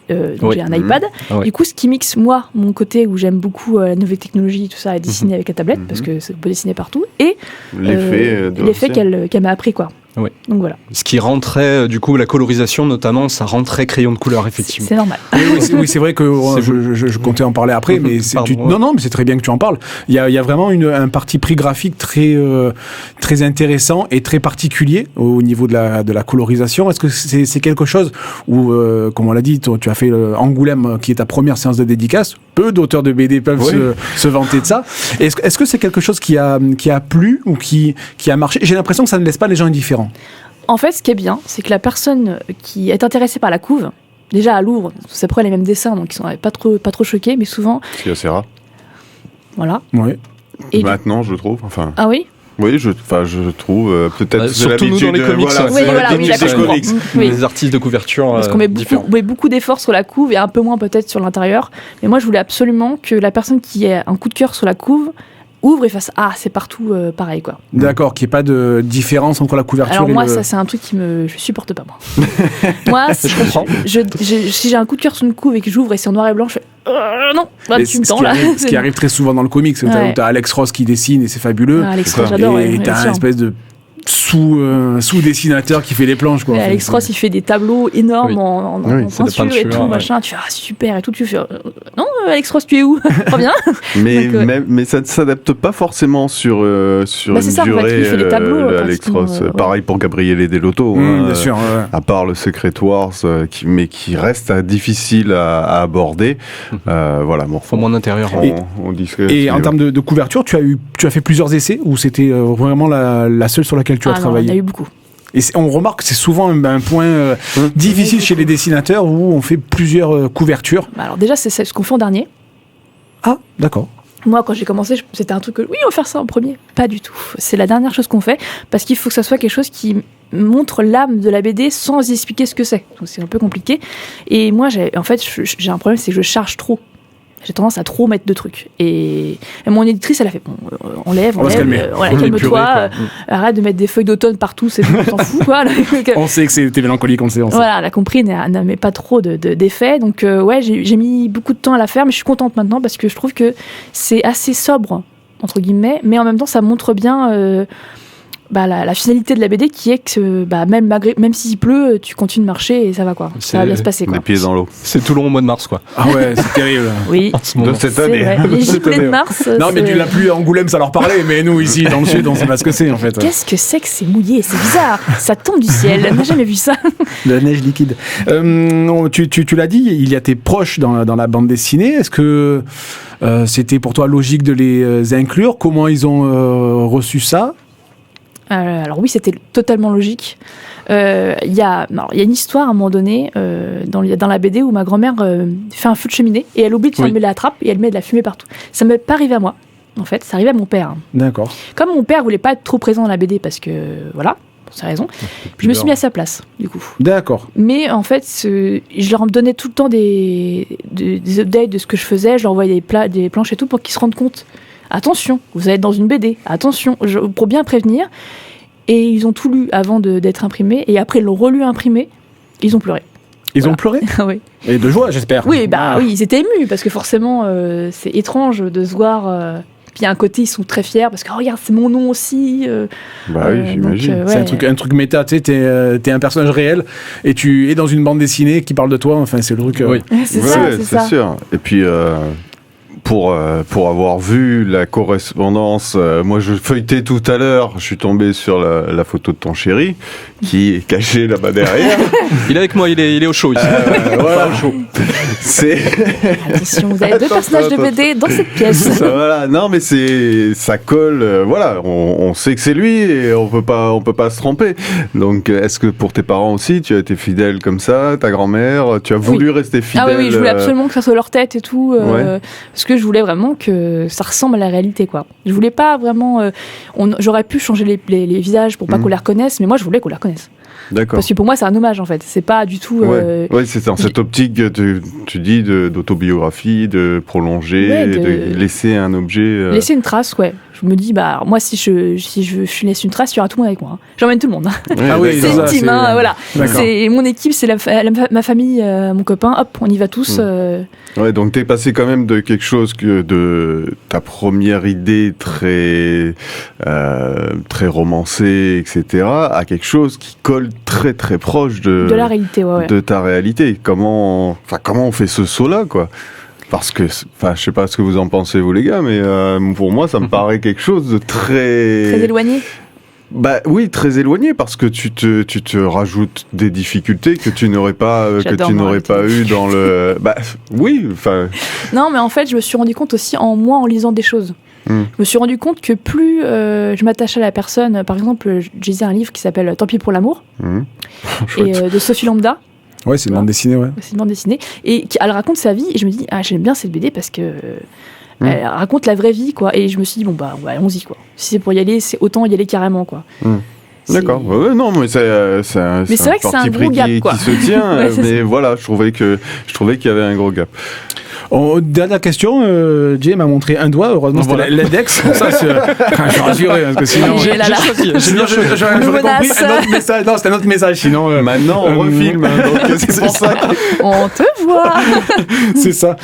Donc j'ai un iPad. Ouais. Du coup, ce qui mixe, moi, mon côté où j'aime beaucoup la nouvelle technologie, tout ça, et dessiner avec la tablette, parce que on peut dessiner partout, et l'effet qu'elle m'a appris, quoi. Ouais. Donc voilà. Ce qui rendrait, du coup, la colorisation notamment, ça rendrait crayon de couleur, effectivement. C'est normal. Oui, c'est vrai que je comptais en parler après, mais non, mais c'est très bien que tu en parles. Il y a vraiment un parti pris graphique très intéressant et très particulier au niveau de la colorisation. Est-ce que c'est quelque chose où, comme on l'a dit, tu as fait Angoulême, qui est ta première séance de dédicace. Peu d'auteurs de BD peuvent se vanter de ça. Est-ce que c'est quelque chose qui a plu ou qui a marché? J'ai l'impression que ça ne laisse pas les gens indifférents. En fait, ce qui est bien, c'est que la personne qui est intéressée par la couve, déjà à Louvre, c'est après les mêmes dessins, donc ils sont pas trop choqués, mais souvent. C'est assez rare. Voilà. Oui. Et maintenant, je trouve. Enfin. Ah oui. Oui, je trouve peut-être surtout nous dans les comics, les artistes de couverture. Parce qu'on met beaucoup d'efforts sur la couve et un peu moins peut-être sur l'intérieur. Mais moi, je voulais absolument que la personne qui ait un coup de cœur sur la couve ouvre et fasse c'est partout pareil, quoi. D'accord, qu'il n'y ait pas de différence entre la couverture. Alors moi, ça c'est un truc je supporte pas, moi. Moi, si j'ai un coup de cœur sur une couve et que j'ouvre et c'est en noir et blanc, je fais non, tu me tends là. Ce qui arrive très souvent dans le comics, t'as Alex Ross qui dessine et c'est fabuleux. Alex Ross, j'adore. Et t'as une espèce de sous-dessinateur qui fait les planches, quoi. Alex Ross, il fait des tableaux énormes en peinture et tout, machin. Tu fais super et tout. Tu fais non, Alex Ross, tu es où? Reviens. Mais ça ne s'adapte pas forcément sur une durée. En fait, il fait des tableaux. Alex Ross, pareil pour Gabriele Delotto. Bien sûr. À part le Secret Wars, qui reste difficile à aborder. Voilà. Bon, faut moins d'intérieur. Et en termes de couverture, tu as fait plusieurs essais ou c'était vraiment la seule sur laquelle tu as travaillé? Il y en a eu beaucoup. Et on remarque que c'est souvent un point difficile chez les dessinateurs où on fait plusieurs couvertures. Alors déjà, c'est ce qu'on fait en dernier. Ah, d'accord. Moi, quand j'ai commencé, c'était un truc que, oui, on va faire ça en premier. Pas du tout. C'est la dernière chose qu'on fait, parce qu'il faut que ça soit quelque chose qui montre l'âme de la BD sans expliquer ce que c'est. Donc c'est un peu compliqué. Et moi, j'ai un problème, c'est que je charge trop. J'ai tendance à trop mettre de trucs. Et mon éditrice, elle a fait enlève, calme-toi, arrête de mettre des feuilles d'automne partout, c'est bon, on s'en fout, quoi. On sait que c'était mélancolique, on le sait. Voilà, elle a compris, elle n'a met pas trop d'effets. Donc, j'ai mis beaucoup de temps à la faire, mais je suis contente maintenant parce que je trouve que c'est assez sobre, entre guillemets, mais en même temps, ça montre bien la finalité de la BD qui est que même s'il pleut, tu continues de marcher et ça va, quoi. Ça va bien se passer, quoi. Les pieds dans l'eau. C'est Toulon au mois de mars, quoi. Ah ouais, c'est terrible. Oui. De cette année. Les gibelets de mars. Non, mais la pluie à Angoulême, ça leur parlait, mais nous, ici, dans le sud, on sait pas ce que c'est, en fait. Qu'est-ce que c'est mouillé? C'est bizarre. Ça tombe du ciel. On n'a jamais vu ça. De la neige liquide. Tu l'as dit, il y a tes proches dans la bande dessinée. Est-ce que c'était pour toi logique de les inclure? Comment ils ont reçu ça? Alors oui, c'était totalement logique. Il y a une histoire à un moment donné dans la BD où ma grand-mère fait un feu de cheminée et elle oublie de fermer la trappe et elle met de la fumée partout. Ça ne m'est pas arrivé à moi, en fait, ça arrivait à mon père. D'accord. Comme mon père voulait pas être trop présent dans la BD parce que voilà, ces raisons. Je me suis mis à sa place, du coup. D'accord. Mais en fait, je leur donnais tout le temps des updates de ce que je faisais, je leur envoyais des planches et tout pour qu'ils se rendent compte. Attention, vous allez être dans une BD, attention, pour bien prévenir. Et ils ont tout lu avant d'être imprimés, et après ils l'ont relu imprimé, ils ont pleuré. Ils ont pleuré? Oui. Et de joie, j'espère. Oui, oui, ils étaient émus, parce que forcément, c'est étrange de se voir... Puis il y a un côté, ils sont très fiers, parce que regarde, c'est mon nom aussi. Oui, j'imagine. Donc, C'est un truc méta, tu sais, t'es un personnage réel, et tu es dans une bande dessinée qui parle de toi, enfin c'est le truc... Oui. C'est Ouais, ça. c'est sûr. Et puis, pour avoir vu la correspondance, moi je feuilletais tout à l'heure, je suis tombé sur la photo de ton chéri, qui est caché là-bas derrière. Il est avec moi, il est au show ici. Voilà, c'est... Attention, vous avez deux personnages de BD dans cette pièce. Voilà, non mais ça colle, voilà, on sait que c'est lui et on peut pas se tromper. Donc est-ce que pour tes parents aussi, tu as été fidèle comme ça, ta grand-mère, tu as voulu rester fidèle? Ah oui, je voulais absolument que ça soit leur tête et tout, Ouais. parce que je voulais vraiment que ça ressemble à la réalité, quoi. Je voulais pas vraiment, j'aurais pu changer les visages pour pas qu'on les reconnaisse, mais moi je voulais qu'on les reconnaisse. D'accord. Parce que pour moi c'est un hommage en fait, c'est pas du tout... Ouais, c'est dans cette optique que tu dis d'autobiographie, de prolonger, Ouais, de laisser un objet. Laisser une trace, ouais. Je me dis, moi, si je laisse une trace, il y aura tout le monde avec moi. Hein. J'emmène tout le monde. Hein. Ouais, Ah oui, C'est une team, hein, voilà. D'accord. C'est mon équipe, c'est ma famille, mon copain. Hop, on y va tous. Ouais, donc t'es passé quand même de quelque chose de ta première idée très romancée, etc., à quelque chose qui colle très très proche de la réalité, ouais. de ta réalité. Comment on fait ce saut-là, quoi? Parce que, je sais pas ce que vous en pensez, vous les gars, mais pour moi, ça me paraît quelque chose de très... Très éloigné. Bah oui, très éloigné, parce que tu te rajoutes des difficultés que tu n'aurais pas eu dans le... Bah oui, enfin... Non, mais en fait, je me suis rendu compte aussi en lisant des choses. Je me suis rendu compte que plus je m'attachais à la personne, par exemple, je lisais un livre qui s'appelle Tant pis pour l'amour, et de Sophie Lambda. Ouais, c'est une bande dessinée, ouais. C'est une bande dessinée. Et elle raconte sa vie, et je me dis, j'aime bien cette BD parce que elle raconte la vraie vie, quoi. Et je me suis dit, ouais, allons-y, quoi. Si c'est pour y aller, c'est autant y aller carrément, quoi. D'accord. Ouais, non, mais c'est vrai que c'est un gros gap, quoi. qui se tient. Ouais, mais voilà, je trouvais qu'il y avait un gros gap. Dernière question, Jay m'a montré un doigt, heureusement c'était l'index. Ça, je suis rassuré, parce que sinon... J'ai choisi. J'aurais compris un autre message. Non, c'était un autre message, sinon... Maintenant, on refilme, donc c'est pour ça. On te voit. C'est ça.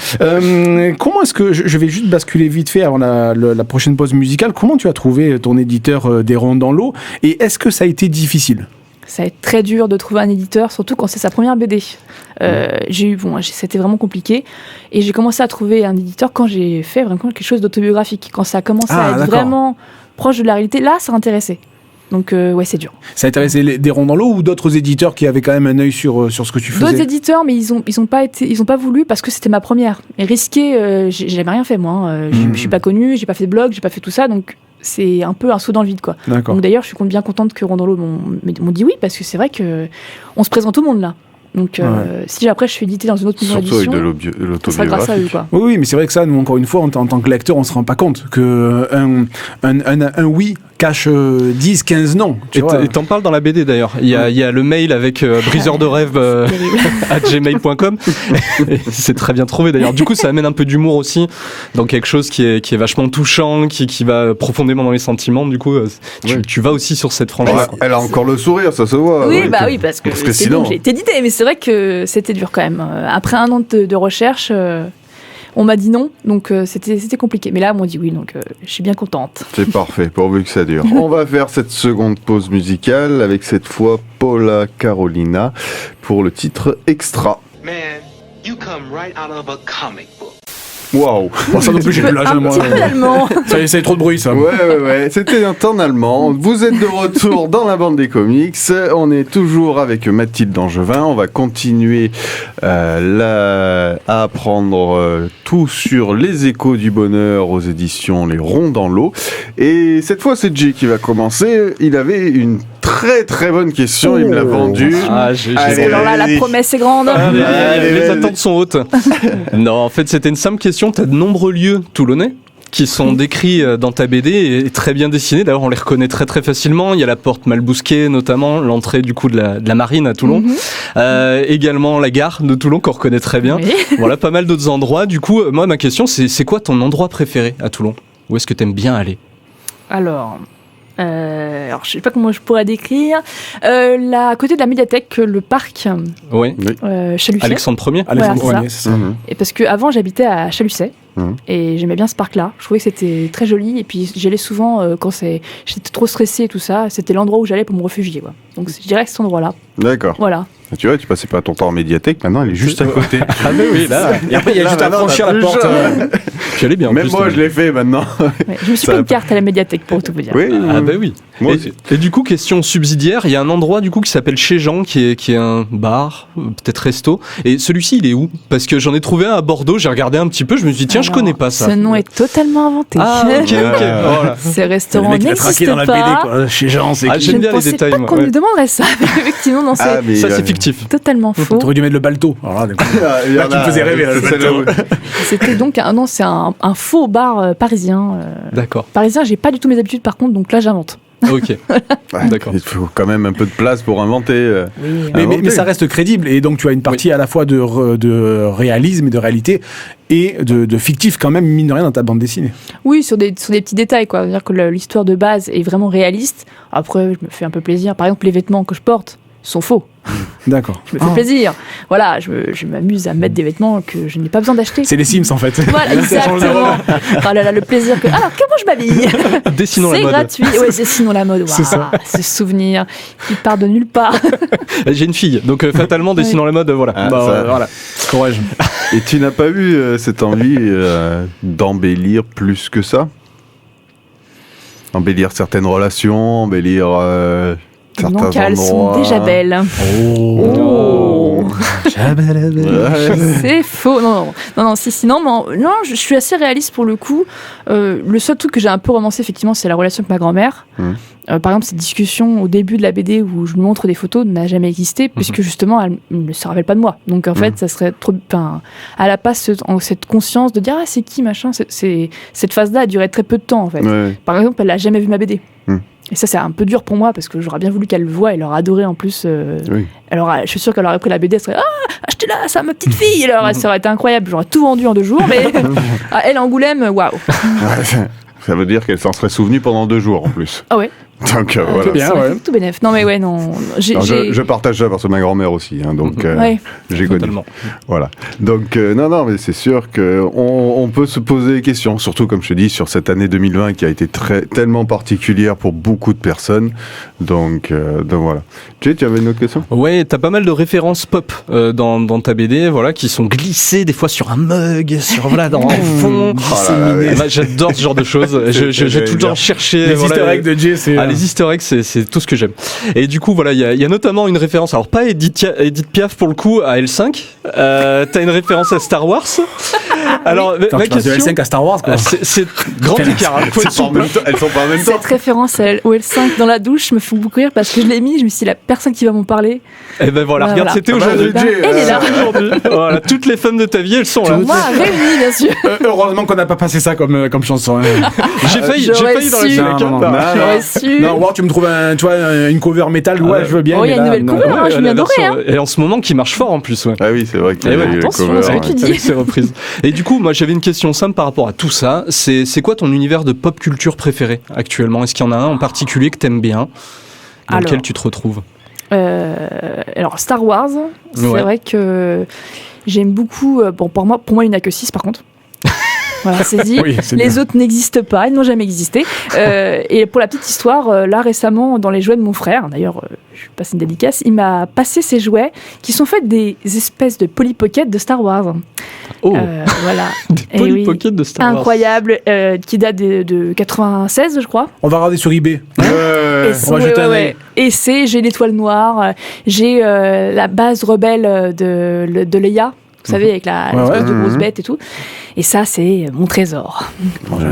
Comment est-ce que... Je vais juste basculer vite fait avant la prochaine pause musicale. Comment tu as trouvé ton éditeur des Ronds dans l'eau? Et est-ce que ça a été difficile? Ça va être très dur de trouver un éditeur, surtout quand c'est sa première BD. C'était vraiment compliqué. Et j'ai commencé à trouver un éditeur quand j'ai fait vraiment quelque chose d'autobiographique. Quand ça a commencé à être vraiment proche de la réalité, là, ça m'intéressait. Donc, ouais, c'est dur. Ça a intéressé des Ronds dans l'eau ou d'autres éditeurs qui avaient quand même un œil sur ce que tu faisais? D'autres éditeurs, mais ils ont pas voulu parce que c'était ma première. Et risqué, j'avais rien fait, moi. Je suis pas connue, j'ai pas fait de blog, j'ai pas fait tout ça, donc c'est un peu un saut dans le vide, quoi. D'accord. Donc d'ailleurs, je suis bien contente que Ronds dans l'eau m'ont dit oui, parce que c'est vrai que on se présente au monde là. Donc si après je suis édité dans une autre maison d'édition, surtout avec de l'autobiographie. Ça sera grâce à eux, quoi. Oui, mais c'est vrai que ça, nous encore une fois, en tant que lecteur, on se rend pas compte que un oui cache 10, 15 non. Et t'en parles dans la BD d'ailleurs. Il y a le mail avec briseur de rêve @gmail.com. C'est très bien trouvé d'ailleurs. Du coup, ça amène un peu d'humour aussi dans quelque chose qui est vachement touchant, qui va profondément dans les sentiments. Du coup, tu vas aussi sur cette franchise. Elle a encore le sourire, ça se voit. Oui, parce que sinon, j'ai été édité, mais c'est vrai que c'était dur quand même. Après un an de recherche. On m'a dit non, donc c'était compliqué. Mais là, on m'a dit oui, donc je suis bien contente. C'est parfait, pourvu que ça dure. On va faire cette seconde pause musicale avec cette fois Paula Carolina pour le titre Extra. Man, you come right out of a comic book. Waouh! Ça non plus, j'ai plus l'âge, moi. Ça y est, c'est trop de bruit, ça. Ouais. C'était un allemand. Vous êtes de retour dans la bande des comics. On est toujours avec Mathilde Angevin. On va continuer à apprendre tout sur les échos du bonheur aux éditions Les Ronds dans l'eau. Et cette fois, c'est Jay qui va commencer. Il avait une très très bonne question. Il me l'a vendue. Alors là, la promesse est grande. Les attentes sont hautes. Non, en fait, c'était une simple question. T'as de nombreux lieux toulonnais qui sont décrits dans ta BD et très bien dessinés. D'ailleurs, on les reconnaît très très facilement. Il y a la porte Malbousquet notamment, l'entrée du coup de la marine à Toulon. Également la gare de Toulon qu'on reconnaît très bien. Oui. Voilà, pas mal d'autres endroits. Du coup, moi, ma question, c'est quoi ton endroit préféré à Toulon? Où est-ce que t'aimes bien aller? Alors, je sais pas comment je pourrais décrire. Là, à côté de la médiathèque, le parc Oui. Chalucet. Alexandre Ier. Alexandre Voilà, Ier, c'est ça. Et parce qu'avant, j'habitais à Chalucet. Mhm. Et j'aimais bien ce parc-là. Je trouvais que c'était très joli. Et puis, j'y allais souvent quand j'étais trop stressée et tout ça. C'était l'endroit où j'allais pour me réfugier, quoi. Donc, je dirais que cet endroit-là. D'accord. Voilà. Tu vois, tu passais pas ton temps en médiathèque, maintenant elle est juste à côté. Ah oui, là. Et après, il y a juste à franchir la porte. Tu allais bien. en Même plus, moi, je l'ai fait maintenant. Ouais. Je me suis Ça fait va une carte à la médiathèque pour tout vous dire. Oui, Ah bah oui. Moi aussi. Et du coup, question subsidiaire, il y a un endroit du coup qui s'appelle Chez Jean, qui est un bar, peut-être resto. Et celui-ci, il est où? Parce que j'en ai trouvé un à Bordeaux, j'ai regardé un petit peu, je me suis dit tiens, je connais pas ça. Ce nom est totalement inventé. Ah ok, ok. Voilà. Ces Le restaurants mec, il a traqué n'existent dans la pas. BD, quoi. Chez Jean, c'est Ah, qui Je j'aime ne bien les pensais détails, pas moi, qu'on ouais. lui demanderait ça. Mais effectivement, non, c'est Ah, mais Ça, c'est fictif. totalement faux. T'aurais dû mettre le balto. Alors là, Il y là, en tu me a- faisais rêver, là, le c'est balto. là où- C'était donc c'est un faux bar parisien. D'accord. Parisien, j'ai pas du tout mes habitudes par contre, donc là j'invente. Ok. Ouais, D'accord. Il faut quand même un peu de place pour inventer. Mais ça reste crédible. Et donc, tu as une partie à la fois de réalisme et de réalité et de fictif, quand même, mine de rien, dans ta bande dessinée. Oui, sur des petits détails, quoi. C'est-à-dire que l'histoire de base est vraiment réaliste. Après, je me fais un peu plaisir. Par exemple, les vêtements que je porte sont faux. D'accord. Je me fais plaisir. Voilà, je m'amuse à mettre des vêtements que je n'ai pas besoin d'acheter. C'est les Sims, en fait. Voilà, Ça change de exactement. Oh là là, le plaisir que. Alors, comment je m'habille? Dessinons la C'est mode. gratuit. Ouais, dessinons la mode. C'est Waouh, ce souvenir qui part de nulle part. J'ai une fille, donc fatalement dessinons la mode, voilà. Ah, ça- voilà. Courage. Et tu n'as pas eu cette envie d'embellir plus que ça? Embellir certaines relations, embellir certains Non, car elles sont endroits. déjà belles. Oh. Ouais. C'est faux. Non, si, non, je suis assez réaliste pour le coup. Le seul truc que j'ai un peu romancé, effectivement, c'est la relation avec ma grand-mère. Par exemple, cette discussion au début de la BD où je lui montre des photos n'a jamais existé, puisque justement, elle ne se rappelle pas de moi. Donc en fait, ça serait trop. Enfin, elle n'a pas cette conscience de dire ah, c'est qui, machin. Cette phase-là a duré très peu de temps, en fait. Ouais. Par exemple, elle n'a jamais vu ma BD. Et ça, c'est un peu dur pour moi parce que j'aurais bien voulu qu'elle le voie et elle aurait adoré en plus. Oui. Alors, je suis sûre qu'elle aurait pris la BD, elle serait achetez-la, ça, ma petite fille. Alors, ça aurait été incroyable. J'aurais tout vendu en 2 jours, mais elle, Angoulême, waouh. Ouais, ça veut dire qu'elle s'en serait souvenue pendant 2 jours en plus. Ah ouais. Donc voilà. bien, Ça aurait ouais. fait tout bénef. Non, mais ouais, non. Alors, je partage ça parce que ma grand-mère aussi, hein, donc Ouais. j'ai connu. Totalement. Voilà. Donc non, mais c'est sûr que on peut se poser des questions, surtout comme je te dis sur cette année 2020 qui a été tellement particulière pour beaucoup de personnes. Donc voilà. Tu avais une autre question? Ouais, t'as pas mal de références pop dans ta BD, voilà, qui sont glissées des fois sur un mug, sur voilà, dans un fond. Oh là là, ouais. Bah, j'adore ce genre de choses. J'ai tout le temps cherché. Les voilà, easter eggs de Jay, c'est. les easter eggs, c'est tout ce que j'aime. Et du coup, voilà, il y a notamment une référence, alors pas Edith Piaf pour le coup, à L5. T'as une référence à Star Wars. Alors, Attends, ma tu passes de question, L5 à Star Wars, quoi. c'est grand écart. Hein, faut être souple. Elles sont pas en même temps. Cette référence à OL5 dans la douche me fait beaucoup rire parce que je l'ai mis, je me suis dit, la personne qui va m'en parler. Et ben voilà, Ouais, regarde, voilà. c'était Ah bah, aujourd'hui. Jay, Elle est là. Aujourd'hui. Voilà, toutes les femmes de ta vie, elles sont là. Moi, réunie, bien sûr. Heureusement qu'on n'a pas passé ça comme chanson. Hein. J'ai failli J'aurais dans la su. scène. Non, non, non. J'aurais su. Non, wow, tu me trouves une cover métal, ouais, ouais. je veux bien. Oh, il y a mais une là, nouvelle non. cover. Ouais, je la m'y adorais, version- hein. Et en ce moment qui marche fort en plus, ouais. Ah oui, c'est vrai qu'il y Eh a ouais, eu le attention, cover. c'est vrai que tu dis. Avec ses reprises. Et du coup, moi j'avais une question simple par rapport à tout ça. C'est quoi ton univers de pop culture préféré actuellement? Est-ce qu'il y en a un en particulier que t'aimes bien, dans Alors. lequel tu te retrouves? Alors, Star Wars, c'est Ouais. vrai que j'aime beaucoup. Bon, pour moi, il n'y en a que 6 par contre. Voilà, c'est dit. Oui, c'est Les bien. autres n'existent pas, ils n'ont jamais existé. Et pour la petite histoire, là récemment, dans les jouets de mon frère, d'ailleurs, je passe une dédicace, il m'a passé ces jouets qui sont faits des espèces de Polly Pocket de Star Wars. Oh, Voilà. des Et Polly oui, Pocket de Star Wars. incroyable, qui date de 96, je crois. On va regarder sur eBay. Et on va jeter un œil. Et j'ai l'étoile noire, j'ai la base rebelle de Leia, vous savez, avec la Ouais, l'espèce ouais. de grosse bête et tout. Et ça, c'est mon trésor.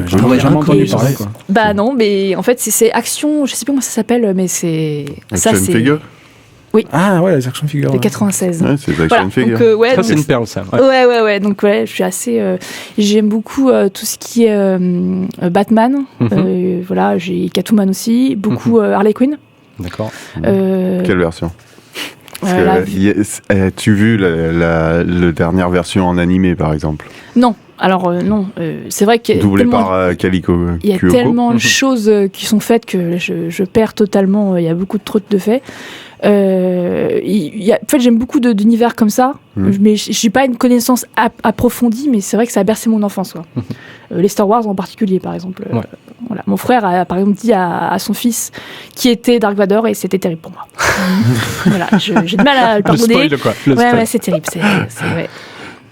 J'en ai jamais entendu Et- parler, quoi. Bah non, mais en fait, c'est action, je sais plus comment ça s'appelle, mais c'est. Ça, Action c'est. figure. Ah ouais, les action figures. de 96. Ouais, c'est action Voilà, figure. donc, ouais, Ça, donc- c'est une perle, ça. Ouais. Ouais, donc ouais, je suis assez. J'aime beaucoup tout ce qui est Batman. Voilà, j'ai Catwoman aussi, beaucoup Harley Quinn. D'accord. Quelle version? Parce que, La- as-tu vu la dernière version en animé, par exemple? Non, alors non, c'est vrai qu'il y a Doublé tellement- par Calico il y a Cuoco. tellement de choses qui sont faites que je perds totalement. Il y a beaucoup trop de faits. En fait, j'aime beaucoup d'univers comme ça, mais je n'ai pas une connaissance approfondie, mais c'est vrai que ça a bercé mon enfance. Quoi. Les Star Wars en particulier, par exemple. Ouais. Voilà. Mon frère a, par exemple, dit à son fils qui était Dark Vador, et c'était terrible pour moi. Voilà, j'ai du mal à le Le pardonner. spoil, quoi. Le spoil. Ouais, c'est terrible. Ouais.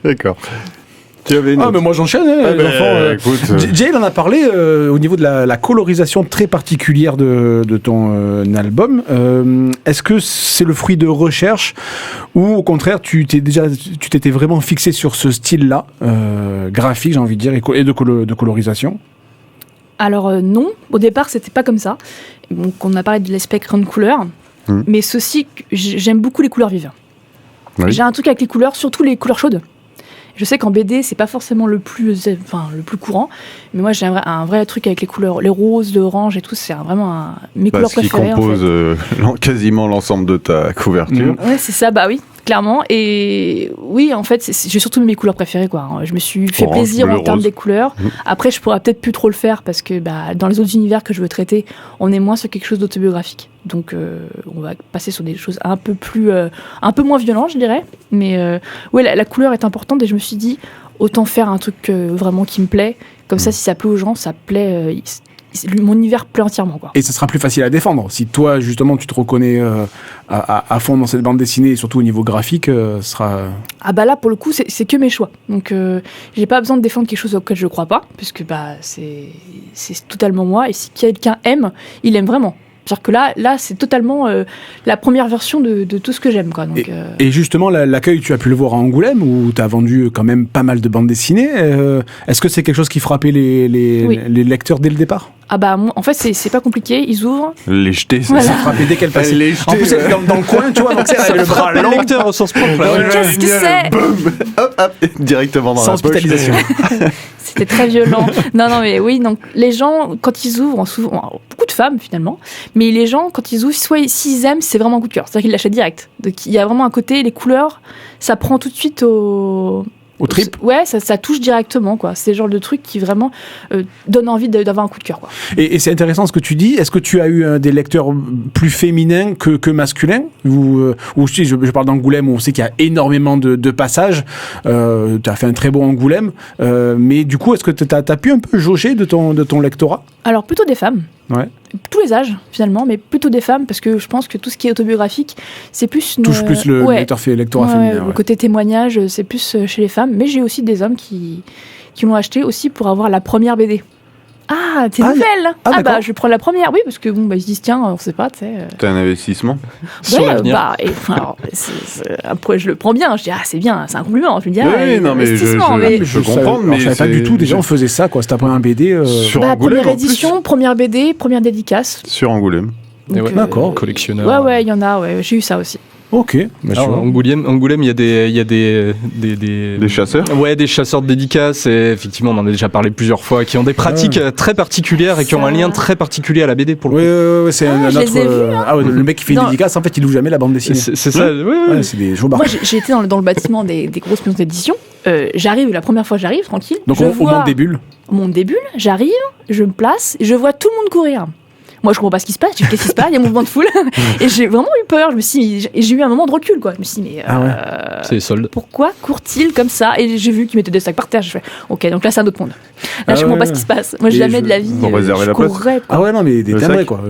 D'accord. Tu avais une Ah, mais moi j'enchaîne, hein, les enfants. écoute, Jay, il en a parlé au niveau de la colorisation très particulière de ton album. Est-ce que c'est le fruit de recherche ou au contraire tu t'étais vraiment fixé sur ce style-là, graphique, j'ai envie de dire, et de colorisation? Alors non, au départ c'était pas comme ça. Donc on a parlé de l'aspect crayon de couleur, mais ceci, j'aime beaucoup les couleurs vives. Oui. J'ai un truc avec les couleurs, surtout les couleurs chaudes. Je sais qu'en BD c'est pas forcément le plus courant, mais moi j'ai un vrai truc avec les couleurs, les roses, l'orange et tout, c'est vraiment mes couleurs ce qui préférées. compose en fait. quasiment l'ensemble de ta couverture. Ouais, c'est ça, bah oui, clairement. Et oui, en fait, j'ai surtout mes couleurs préférées, quoi. Je me suis fait Orange, plaisir bleu, en termes rose. des couleurs. Après, je pourrais peut-être plus trop le faire parce que dans les autres univers que je veux traiter, on est moins sur quelque chose d'autobiographique. Donc, on va passer sur des choses un peu moins violentes, je dirais. Mais ouais, la couleur est importante et je me suis dit, autant faire un truc vraiment qui me plaît. Comme ça, si ça plaît aux gens, ça plaît. Mon univers plaît entièrement, quoi. Et ça sera plus facile à défendre. Si toi, justement, tu te reconnais à fond dans cette bande dessinée, et surtout au niveau graphique, ce sera... Ah bah là, pour le coup, c'est que mes choix. Donc, j'ai pas besoin de défendre quelque chose auquel je crois pas, puisque c'est totalement moi. Et si quelqu'un aime, il aime vraiment. C'est-à-dire que là, c'est totalement la première version de tout ce que j'aime, quoi. Donc, Et justement, l'accueil, tu as pu le voir à Angoulême, où tu as vendu quand même pas mal de bandes dessinées. Est-ce que c'est quelque chose qui frappait les lecteurs dès le départ? Ah bah, en fait, c'est pas compliqué. Ils ouvrent. Les jeter, c'est Voilà. Ça frappait dès qu'elle passait. Les En plus, jeter, elle est dans le coin, tu vois, donc elle avait le bras Le long. lecteur au sens propre. là, ouais. Qu'est-ce que c'est? hop, directement dans Sans la poche. hospitalisation. C'était très violent. Non, mais oui, donc les gens, quand ils ouvrent, souvent, beaucoup de femmes finalement, mais les gens, quand ils ouvrent, soit s'ils aiment, c'est vraiment un coup de cœur. C'est-à-dire qu'ils l'achètent direct. Donc il y a vraiment un côté, les couleurs, ça prend tout de suite au trip. Ouais, ça touche directement, quoi. C'est le genre de truc qui vraiment donne envie d'avoir un coup de cœur, quoi. Et c'est intéressant ce que tu dis. Est-ce que tu as eu des lecteurs plus féminins que masculins? Ou je parle d'Angoulême, où on sait qu'il y a énormément de passages. Tu as fait un très bon Angoulême. Mais du coup, est-ce que tu as pu un peu jauger de ton lectorat? Alors plutôt des femmes. Ouais. Tous les âges finalement, mais plutôt des femmes, parce que je pense que tout ce qui est autobiographique, c'est plus Touche plus le lectorat féminin. Le côté témoignage, c'est plus chez les femmes, mais j'ai aussi des hommes qui l'ont acheté aussi pour avoir la première BD. Ah, t'es nouvelle. d'accord. Je prends la première, oui, parce que bon, ils se disent tiens, on sait pas, tu sais. T'as un investissement Sur l'avenir. Après, je le prends bien. Je dis c'est bien, c'est un compliment. Je me dis Oui, non, mais investissement, je comprends, mais je savais pas c'est- du tout. Déjà, on faisait ça, quoi. C'était après un BD. Sur Angoulême, première en plus. édition, première BD, première dédicace. Sur Angoulême. Et ouais, d'accord. Collectionneur. Ouais, il y en a. Ouais, j'ai eu ça aussi. Ok. Bah, tu Alors, vois. Angoulême, il y a des chasseurs. Ouais, des chasseurs de dédicaces. Et effectivement, on en a déjà parlé plusieurs fois, qui ont des pratiques très particulières et qui ont un lien très particulier à la BD pour le coup. Ouais, c'est Ah, un je les ai autre. vus, hein. Le mec qui fait une Non. dédicace, en fait, il ouvre jamais la bande dessinée. C'est ça. Ouais. Ouais, c'est des jours Moi, j'ai été dans le bâtiment des grosses maisons d'édition. J'arrive, la première fois j'arrive, tranquille. Donc, je au vois monde des bulles. au monde des bulles, j'arrive, je me place, et je vois tout le monde courir. Moi, je comprends pas ce qui se passe. Je dis, qu'est-ce qui se passe? Il y a un mouvement de foule. Et j'ai vraiment eu peur. J'ai eu un moment de recul, quoi. Je me suis dit, mais C'est les soldes. pourquoi court-il comme ça? Et j'ai vu qu'ils mettaient des sacs par terre. Je fais, ok, donc là, c'est un autre monde. Là, je comprends pas ce qui se passe. Moi, jamais de la vie. Ils ont réservé je la place. courrais, quoi. Ah ouais, non, mais des Le timbrés, sac. quoi.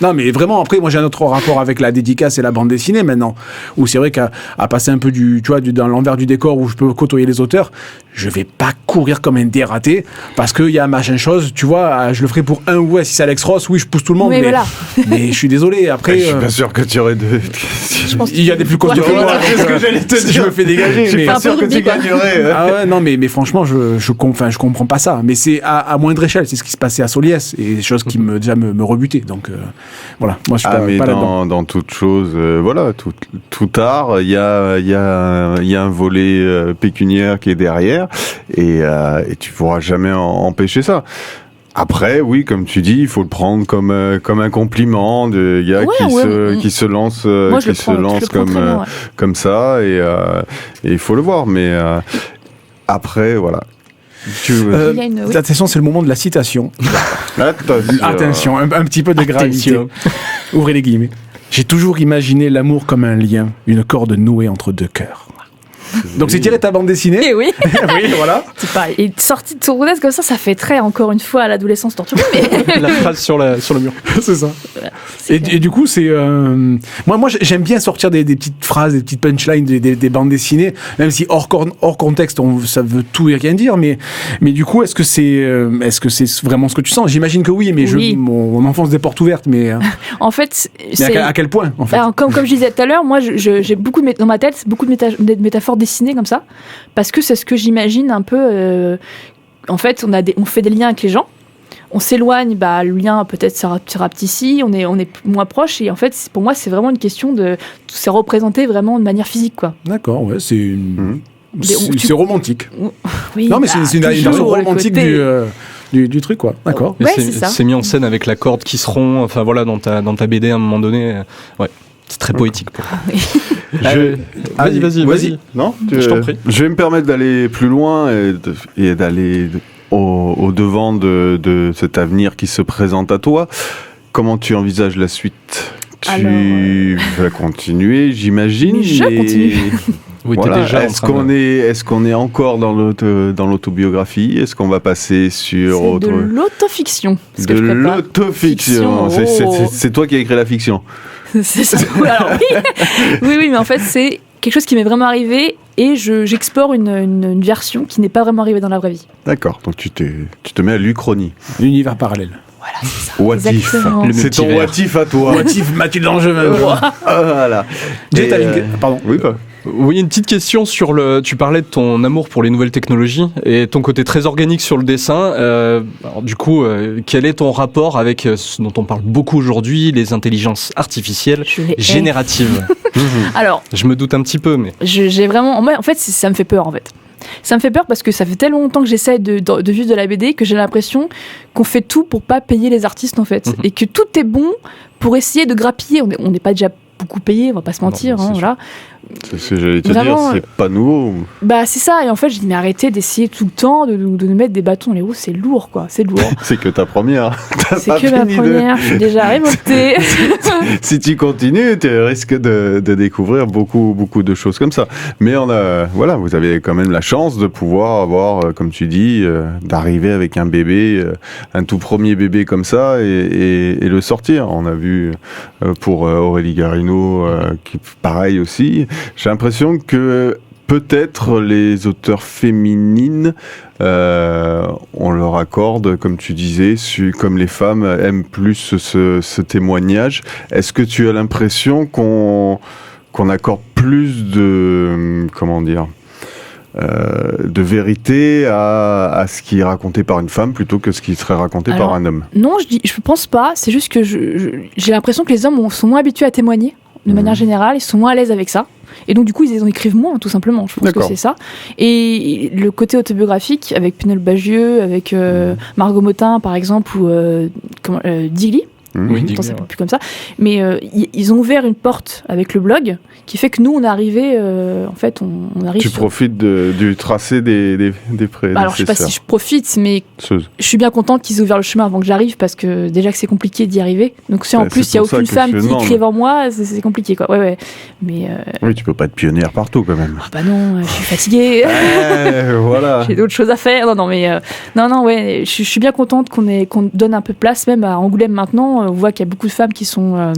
Non, mais vraiment, après, moi, j'ai un autre rapport avec la dédicace et la bande dessinée maintenant. Où c'est vrai qu'à passer un peu dans l'envers du décor où je peux côtoyer les auteurs, je vais pas courir comme un dératé parce qu'il y a machin chose, tu vois, je le ferai pour un, ouais, si c'est Alex Ross, oui, je pousse tout le monde. Oui, mais, voilà. mais je suis désolé. Après, Je suis pas sûr que tu aurais de. Je pense il y a des plus costauds que moi. C'est ce que j'allais te Je dire. me fais dégager. Je suis mais- pas un peu sûr que rugby, tu quoi. gagnerais. Ah ouais, non, mais franchement, je comprends pas ça. Mais c'est à moindre échelle. C'est ce qui se passait à Soliès et des choses qui déjà me rebutaient. Donc voilà, moi je suis Mais pas là-dedans. dans toute chose, voilà, tout art, il y a un volet pécuniaire qui est derrière et tu pourras jamais empêcher ça. Après, oui, comme tu dis, il faut le prendre comme un compliment de gars Ouais, qui se lance Moi, je le prends très bien, ouais. comme ça et il faut le voir. Mais après, voilà. Il y a une- oui. Attention, c'est le moment de la citation. Attention, un petit peu de gravité. Attention. Ouvrez les guillemets. J'ai toujours imaginé l'amour comme un lien, une corde nouée entre deux cœurs. Donc c'est tiré de ta bande dessinée. Eh oui, Oui, voilà. c'est pas. Et sorti de ton roulette comme ça fait très encore une fois à l'adolescence torturée. Mais La phrase sur le mur. C'est ça. c'est Et du coup, c'est moi j'aime bien sortir des petites phrases, des petites punchlines des bandes dessinées, même si hors contexte, ça veut tout et rien dire. Mais du coup, est-ce que c'est vraiment ce que tu sens? J'imagine que oui, mais Oui. on enfonce des portes ouvertes, mais en fait, mais c'est. à quel point en fait? Alors, comme je disais tout à l'heure, moi j'ai beaucoup dans ma tête beaucoup de métaphores dessinées comme ça, parce que c'est ce que j'imagine un peu. En fait, on fait des liens avec les gens, on s'éloigne, le lien peut-être sera petit ici, on est moins proche, et en fait pour moi c'est vraiment une question de c'est représenté vraiment de manière physique quoi. D'accord, ouais, c'est une. Tu- C'est romantique. Oui, Non, mais c'est une version toujours le romantique côté- du truc, quoi. D'accord. Mais Ouais, c'est ça. c'est mis en scène avec la corde qui se rompt, enfin voilà, dans ta BD à un moment donné. Ouais, c'est très poétique. Pour... Vas-y. Non, Je t'en prie. Je vais me permettre d'aller plus loin et d'aller au devant de cet avenir qui se présente à toi. Comment tu envisages la suite? Tu vas continuer, j'imagine. Mais je continue. Oui, Voilà. t'es déjà en Est-ce train de- qu'on est encore dans l'autobiographie? Est-ce qu'on va passer sur C'est autre... de l'autofiction. ce De que je prépare. l'autofiction. Fiction, oh. C'est toi qui as écrit la fiction. C'est ça. Alors, oui, mais en fait, c'est quelque chose qui m'est vraiment arrivé et j'explore une version qui n'est pas vraiment arrivée dans la vraie vie. D'accord. Donc tu te mets à l'Uchronie. Univers parallèle. Voilà, c'est ça. What if. Exactement. C'est ton multivers. what if à toi. Motif Mathilde Angevin. Voilà. Jay, Et, t'as une- Pardon. Oui, bah. Oui, une petite question sur tu parlais de ton amour pour les nouvelles technologies et ton côté très organique sur le dessin. Alors, du coup, quel est ton rapport avec ce dont on parle beaucoup aujourd'hui, les intelligences artificielles Je les hais. génératives? Alors, Je me doute un petit peu, mais j'ai vraiment. En fait, ça me fait peur, en fait. Ça me fait peur parce que ça fait tellement longtemps que j'essaie de vivre de la BD que j'ai l'impression qu'on fait tout pour pas payer les artistes, en fait. Et que tout est bon pour essayer de grappiller. On n'est pas déjà beaucoup payé, on va pas se mentir. Non, c'est sûr. Voilà. C'est ce que j'allais te Vraiment, dire, c'est pas nouveau. Bah, c'est ça. Et en fait, j'ai dit, mais arrêtez d'essayer tout le temps de nous mettre des bâtons dans les roues. C'est lourd, quoi. C'est lourd. C'est que ta première. T'as C'est pas que ma fini de- première. Je suis déjà révoltée. Si tu continues, tu risques de découvrir beaucoup de choses comme ça. Mais vous avez quand même la chance de pouvoir avoir, comme tu dis, d'arriver avec un bébé, un tout premier bébé comme ça et le sortir. On a vu pour Aurélie Garino, qui pareil aussi. J'ai l'impression que peut-être les auteurs féminines, on leur accorde, comme tu disais, comme les femmes aiment plus ce témoignage. Est-ce que tu as l'impression qu'on accorde plus de de vérité à ce qui est raconté par une femme plutôt que ce qui serait raconté Alors, par un homme? Non, je pense pas. C'est juste que j'ai l'impression que les hommes sont moins habitués à témoigner de manière générale. Ils sont moins à l'aise avec ça. Et donc, du coup, ils en écrivent moins, tout simplement. Je pense que D'accord. c'est ça. Et le côté autobiographique, avec Pénélope Bagieux, avec Margot Motin, par exemple, ou Digli. Oui, Attends, ça s'appelle plus comme ça. Mais ils ont ouvert une porte avec le blog qui fait que nous, on est arrivé. En fait, on arrive. Tu profites du tracé des prédécesseurs. Alors, je sais pas si je profite, mais Ceuses. je suis bien contente qu'ils aient ouvert le chemin avant que j'arrive parce que déjà que c'est compliqué d'y arriver. Donc, si en Bah, plus c'est il y a pour ça aucune que femme je qui demande. écrive en moi, c'est compliqué quoi. Ouais. Mais Oui, tu peux pas être pionnière partout quand même. bah non, je suis fatiguée. Voilà. J'ai d'autres choses à faire. Non, mais ouais, je suis bien contente qu'on donne un peu de place, même à Angoulême maintenant. On voit qu'il y a beaucoup de femmes qui sont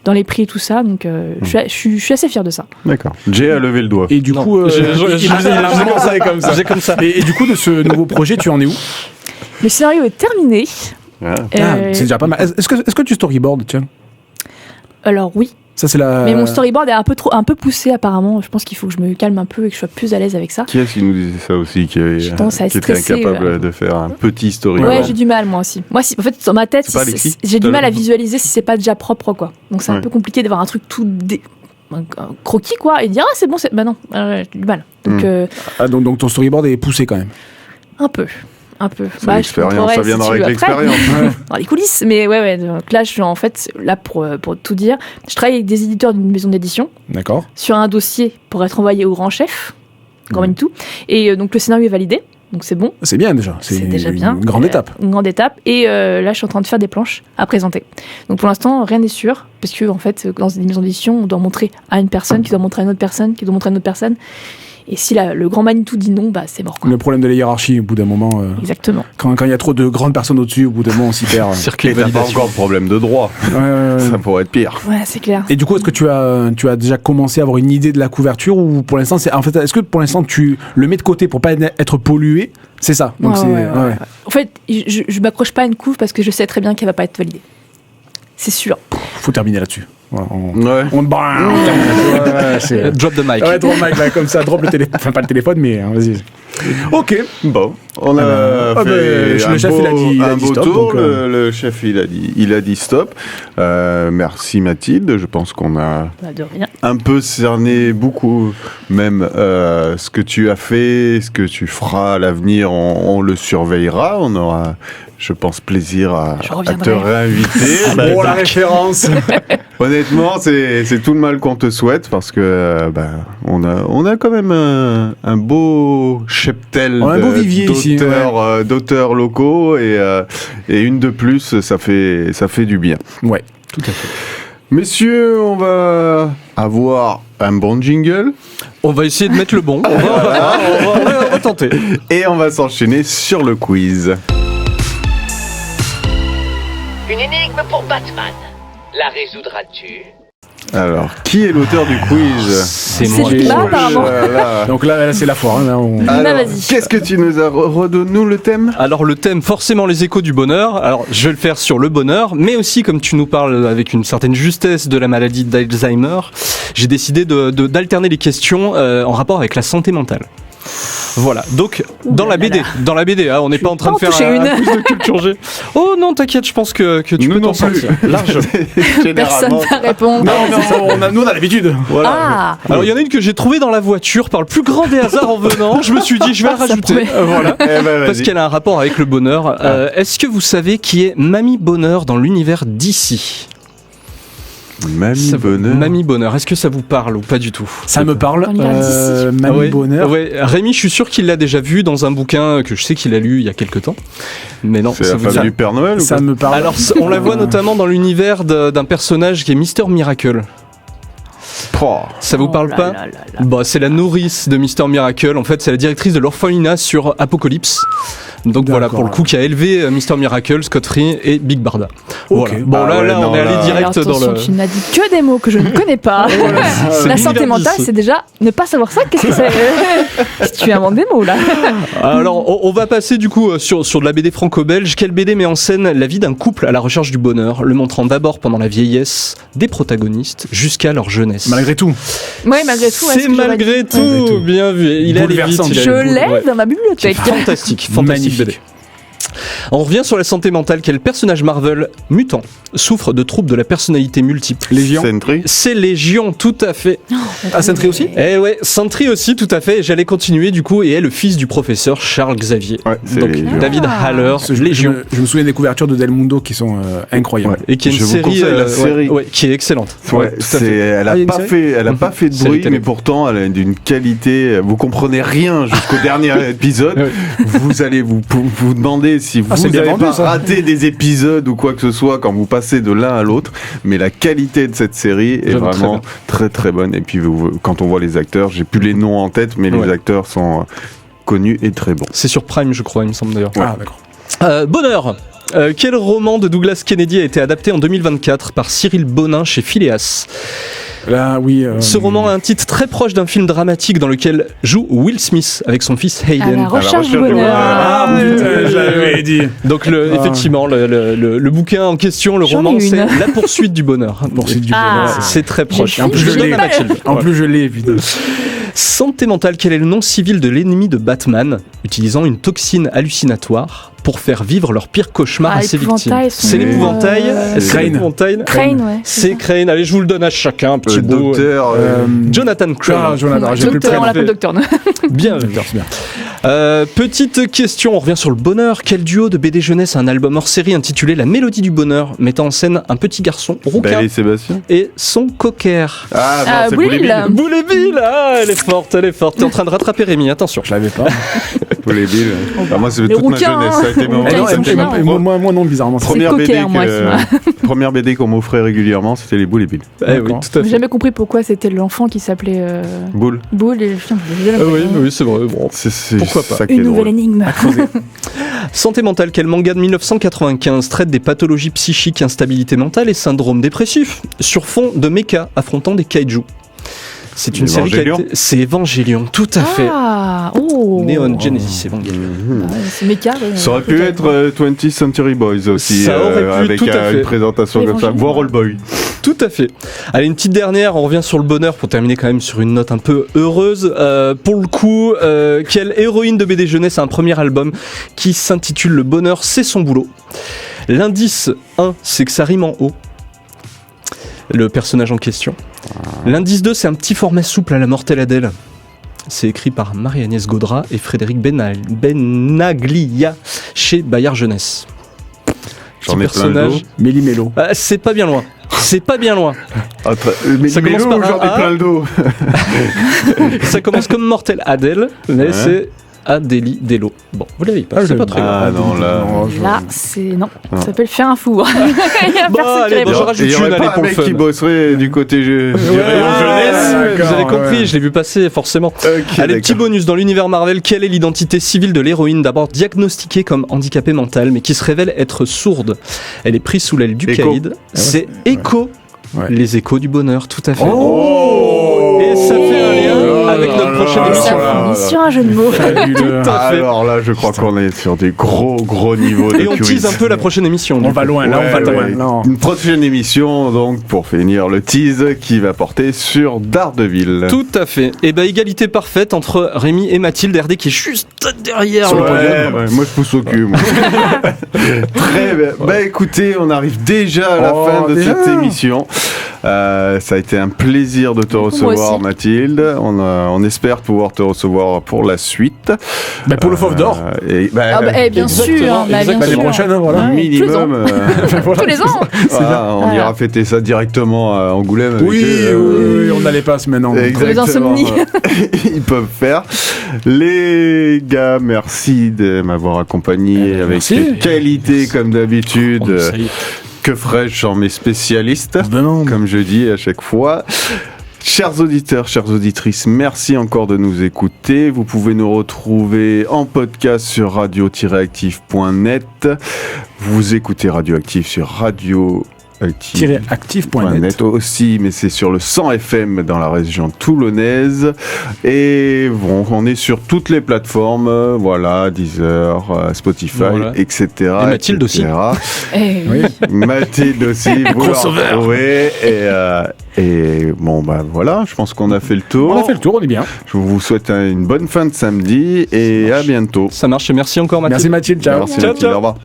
dans les prix et tout ça, donc je suis assez fière de ça. D'accord. Jay a levé le doigt. Et du Non. coup, Je- il vous a largement ça comme ça. C'est comme ça. Et du coup, de ce nouveau projet, tu en es où? Le scénario est terminé. C'est déjà pas mal. Est-ce que tu storyboardes, tiens? Alors oui. Ça, c'est la... Mais mon storyboard est un peu poussé apparemment. Je pense qu'il faut que je me calme un peu et que je sois plus à l'aise avec ça. Qui est-ce qui nous disait ça aussi, qui était stresser, incapable de faire un petit storyboard? Ouais, j'ai du mal moi aussi. Moi, en fait, dans ma tête, j'ai du mal à visualiser si c'est pas déjà propre, quoi. Donc c'est un peu compliqué d'avoir un truc un croquis, quoi, et dire c'est bon, bah non, j'ai du mal. Donc, donc ton storyboard est poussé quand même. Un peu. C'est l'expérience, ça viendra avec l'expérience. Dans les coulisses, mais ouais. Donc là, je suis en fait, là pour tout dire, je travaille avec des éditeurs d'une maison d'édition. D'accord. Sur un dossier pour être envoyé au grand chef, grand Manitou. Et donc le scénario est validé, donc c'est bon. C'est bien déjà. C'est déjà bien. Une grande étape. Une grande étape. Et là, je suis en train de faire des planches à présenter. Donc pour l'instant, rien n'est sûr, parce que en fait, dans des maisons d'édition, on doit montrer à une personne, qui doit montrer à une autre personne, qui doit montrer à une autre personne. Et si le grand Manitou dit non, bah c'est mort, quoi. Le problème de la hiérarchie, au bout d'un moment. Exactement. Quand il y a trop de grandes personnes au-dessus, au bout d'un moment, on s'y perd. Et t'as pas encore de problème de droit. Ça pourrait être pire. Ouais, c'est clair. Et du coup, est-ce que tu as déjà commencé à avoir une idée de la couverture, ou pour l'instant, est-ce que pour l'instant tu le mets de côté pour pas être pollué? C'est ça. Donc ouais. En fait, je m'accroche pas à une couve parce que je sais très bien qu'elle va pas être validée. C'est sûr. Faut terminer là-dessus. Voilà, on drop the mic. Ouais, drop mic, là, comme ça, drop le téléphone. Enfin, pas le téléphone, mais vas-y. Ok. Bon, on a fait le chef, il a dit stop. Tour, donc, le chef, il a dit stop. Merci Mathilde. Je pense qu'on a un peu cerné beaucoup, même ce que tu as fait, ce que tu feras à l'avenir. On le surveillera. On aura, je pense, plaisir à te réinviter. Bon, la référence. Honnêtement, c'est tout le mal qu'on te souhaite, parce que on a quand même un beau cheptel d'auteurs locaux, et une de plus, ça fait du bien. Ouais, tout à fait. Messieurs, on va avoir un bon jingle. On va essayer de mettre le bon. On va tenter. Et on va s'enchaîner sur le quiz. Une énigme pour Batman. La résoudras-tu? Alors, qui est l'auteur du quiz? C'est moi. Là, apparemment. Donc là, c'est la foire. Alors, qu'est-ce que tu nous as redonné le thème? Alors le thème, forcément les échos du bonheur. Alors je vais le faire sur le bonheur, mais aussi comme tu nous parles avec une certaine justesse de la maladie d'Alzheimer, j'ai décidé d'alterner les questions en rapport avec la santé mentale. Voilà, donc dans la BD, on n'est pas en train de faire un quiz de culture G. Oh non, t'inquiète, je pense que tu peux t'en sortir. Large. Personne va répondre. Nous on a l'habitude. Voilà. Ah. Alors il y en a une que j'ai trouvée dans la voiture par le plus grand des hasards en venant. Je me suis dit, je vais la rajouter. Voilà. Parce qu'elle a un rapport avec le bonheur. Est-ce que vous savez qui est Mamie Bonheur dans l'univers d'ici? Mamie Bonheur, est-ce que ça vous parle ou pas du tout? Ça me parle. Mamie Bonheur. Ouais. Rémi, je suis sûr qu'il l'a déjà vu dans un bouquin que je sais qu'il a lu il y a quelques temps. Mais non, c'est la femme du Père Noël. Ça me parle. Alors, on la voit notamment dans l'univers d'un personnage qui est Mister Miracle. Ça vous parle pas? Bah, c'est la nourrice de Mister Miracle. En fait, c'est la directrice de l'orphelinat sur Apocalypse. Donc voilà, pour le coup, qui a élevé Mister Miracle, Scott Free et Big Barda. Voilà. Bon, on est allé direct dans le... Tu n'as dit que des mots que je ne connais pas. La santé mentale, c'est déjà ne pas savoir ça. Qu'est-ce que c'est? Tu inventes des mots, là. Alors, on va passer du coup sur de la BD franco-belge. Quelle BD met en scène la vie d'un couple à la recherche du bonheur, le montrant d'abord pendant la vieillesse des protagonistes jusqu'à leur jeunesse? Malgré tout. Oui, malgré tout. C'est malgré tout. Bien vu. Il est allé vite. Je l'ai dans ma bibliothèque. Fantastique BD. On revient sur la santé mentale. Quel personnage Marvel mutant souffre de troubles de la personnalité multiple? Légion. Sentry. C'est Légion, tout à fait. Sentry aussi? Eh ouais, Sentry aussi, tout à fait. J'allais continuer du coup, et est le fils du professeur Charles Xavier. Ouais, donc Légion. David Haller, Légion. Je me souviens des couvertures de Del Mundo qui sont incroyables. Et qui est une série, qui est excellente. Elle a pas fait de bruit, mais pourtant elle a d'une qualité. Vous comprenez rien jusqu'au dernier épisode. Vous allez vous demander si vous n'avez pas raté des épisodes ou quoi que ce soit quand vous passez de l'un à l'autre, mais la qualité de cette série est vraiment très très bonne. Et puis quand on voit les acteurs, j'ai plus les noms en tête, mais les acteurs sont connus et très bons. C'est sur Prime, je crois, il me semble d'ailleurs. Ah, d'accord. Bonheur. Quel roman de Douglas Kennedy a été adapté en 2024 par Cyril Bonin chez Phileas? Là, oui. Ce roman a un titre très proche d'un film dramatique dans lequel joue Will Smith avec son fils À Hayden. la recherche du bonheur. Ah, putain, je l'avais dit. Donc effectivement, le bouquin en question, le J'en ai roman, une. c'est La poursuite du bonheur. Poursuite du Ah. bonheur. C'est très proche. J'ai En plus, fini. je donne l'ai. à Mathilde. En plus, je l'ai, putain. Santé mentale, quel est le nom civil de l'ennemi de Batman utilisant une toxine hallucinatoire pour faire vivre leur pire cauchemar à ses victimes? l'épouvantail, son C'est nom, l'épouvantail. C'est Crane. l'épouvantail. Crane, ouais. C'est Crane. Allez, je vous le donne à chacun, un petit Le bout. docteur. Jonathan Crane. Ah, Jonathan, j'ai plus le Docteur, on prénom. l'appelle Docteur. Bien. C'est bien. Petite question, on revient sur le bonheur. Quel duo de BD jeunesse a un album hors série intitulé La Mélodie du bonheur, mettant en scène un petit garçon rouquin Belle et Sébastien. et son cocker? Ah, non, c'est Will. Boule et Bill. Boule et Bill, ah, elle est forte, elle est forte. T'es en train de rattraper Rémi, attention. Je l'avais pas. Boule et Bill. Ah, moi, c'est Les toute ma rouquins, jeunesse. Ça a été mon hein. Non, ils sont géniaux. moi non, bizarrement. C'est première Cocker, BD moi, première BD qu'on m'offrait régulièrement, c'était les Boules et Bill. Eh oui, D'accord. tout à J'ai fait. jamais compris pourquoi c'était l'enfant qui s'appelait Boule. Boule et putain, j'ai Ah oui, c'est vrai. Bon. C'est Pourquoi pas. ça qui est une nouvelle drôle. énigme. Santé mentale, quel manga de 1995 traite des pathologies psychiques, instabilité mentale et syndrome dépressif sur fond de mecha affrontant des kaiju? C'est une série qui a Evangelion. été... C'est Evangelion, tout à fait. Ah, oh. Neon Genesis Evangelion. Ah, c'est méca. Ça aurait pu être 20th Century Boys aussi, Ça aurait pu, avec tout à fait. une présentation comme ça, Évangélion. voire All Boy. Tout à fait. Allez, une petite dernière, on revient sur le bonheur pour terminer quand même sur une note un peu heureuse. Pour le coup, quelle héroïne de BD jeunesse a un premier album qui s'intitule Le bonheur, c'est son boulot. L'indice 1, c'est que ça rime en haut. Le personnage en question. L'indice 2, c'est un petit format souple à la Mortelle Adèle. C'est écrit par Marie-Agnès Gaudrat et Frédéric Benaglia chez Bayard Jeunesse. J'en ai Petit plein le dos. personnage. Méli-mélo. Ah, c'est pas bien loin. C'est pas bien loin. Mais Ça commence par un j'en ai A. plein le dos. Ça commence comme Mortel Adèle, mais Ouais. c'est Adélie Delo. Bon, vous l'avez pas, Ah, c'est je pas l'ai très Ah grave. non, là. Là, c'est. Non, Non. ça s'appelle faire un four. Il y a Bon, personne qui allez, répond. bon, je rajoute Il y une, aurait allez, pas pour un le mec fun. qui bosserait du côté du rayon jeunesse, jeunesse. vous avez compris, ouais. je l'ai vu passer forcément. Ok, Allez, petit d'accord. bonus dans l'univers Marvel, quelle est l'identité civile de l'héroïne d'abord diagnostiquée comme handicapée mentale mais qui se révèle être sourde? Elle est prise sous l'aile du Echo. caïd. C'est Echo. Ouais. Les échos du bonheur, tout à fait. Oh Et ça fait un lien avec là notre là prochaine là émission. là. Ça finit sur un jeu de mots. Fabuleux. Tout à fait. Alors là, je crois qu'on est sur des gros niveaux de Et on quiz. tease un peu la prochaine émission. On du va coup. loin, là, on va loin. Non. Une prochaine émission, donc, pour finir le tease, qui va porter sur Daredevil. Tout à fait. Et bah égalité parfaite entre Rémi et Mathilde, RD qui est juste derrière Ouais, le podium. ouais, moi je pousse au cul. Moi. Très bien. Bah écoutez, on arrive déjà à la Oh, fin de déjà cette émission. Ça a été un plaisir de te recevoir, aussi. Mathilde. On espère pouvoir te recevoir pour la suite. Bah, pour le Fauve d'Or. Et, bah, Ah bah, bien sûr, Exactement, bah, bien L'année sûr. prochaine, hein, voilà. Ouais, minimum. Tous les ans. Voilà, on Voilà. ira fêter ça directement à Angoulême. avec Oui, eux, oui, on a les passes maintenant. Exactement. insomnies. Ils peuvent faire. Les gars, merci de m'avoir accompagné avec merci. qualité comme d'habitude. Oh, ça y est. Que ferais-je sans mes spécialistes, Non, comme je dis à chaque fois. Chers auditeurs, chères auditrices, merci encore de nous écouter. Vous pouvez nous retrouver en podcast sur radio-active.net. Vous écoutez Radioactive sur radio-active.net aussi, mais c'est sur le 100 FM dans la région toulonnaise. Et bon, on est sur toutes les plateformes, voilà, Deezer, Spotify, Voilà. etc. Et Mathilde etc. Eh, Oui. Mathilde aussi, vous la retrouvez. Et bon, bah voilà, je pense qu'on a fait le tour. On a fait le tour, on est bien. Je vous souhaite une bonne fin de samedi et à bientôt. Ça marche et merci encore Mathilde. Merci Mathilde, ciao. Merci Ciao, Mathilde, ciao. au revoir.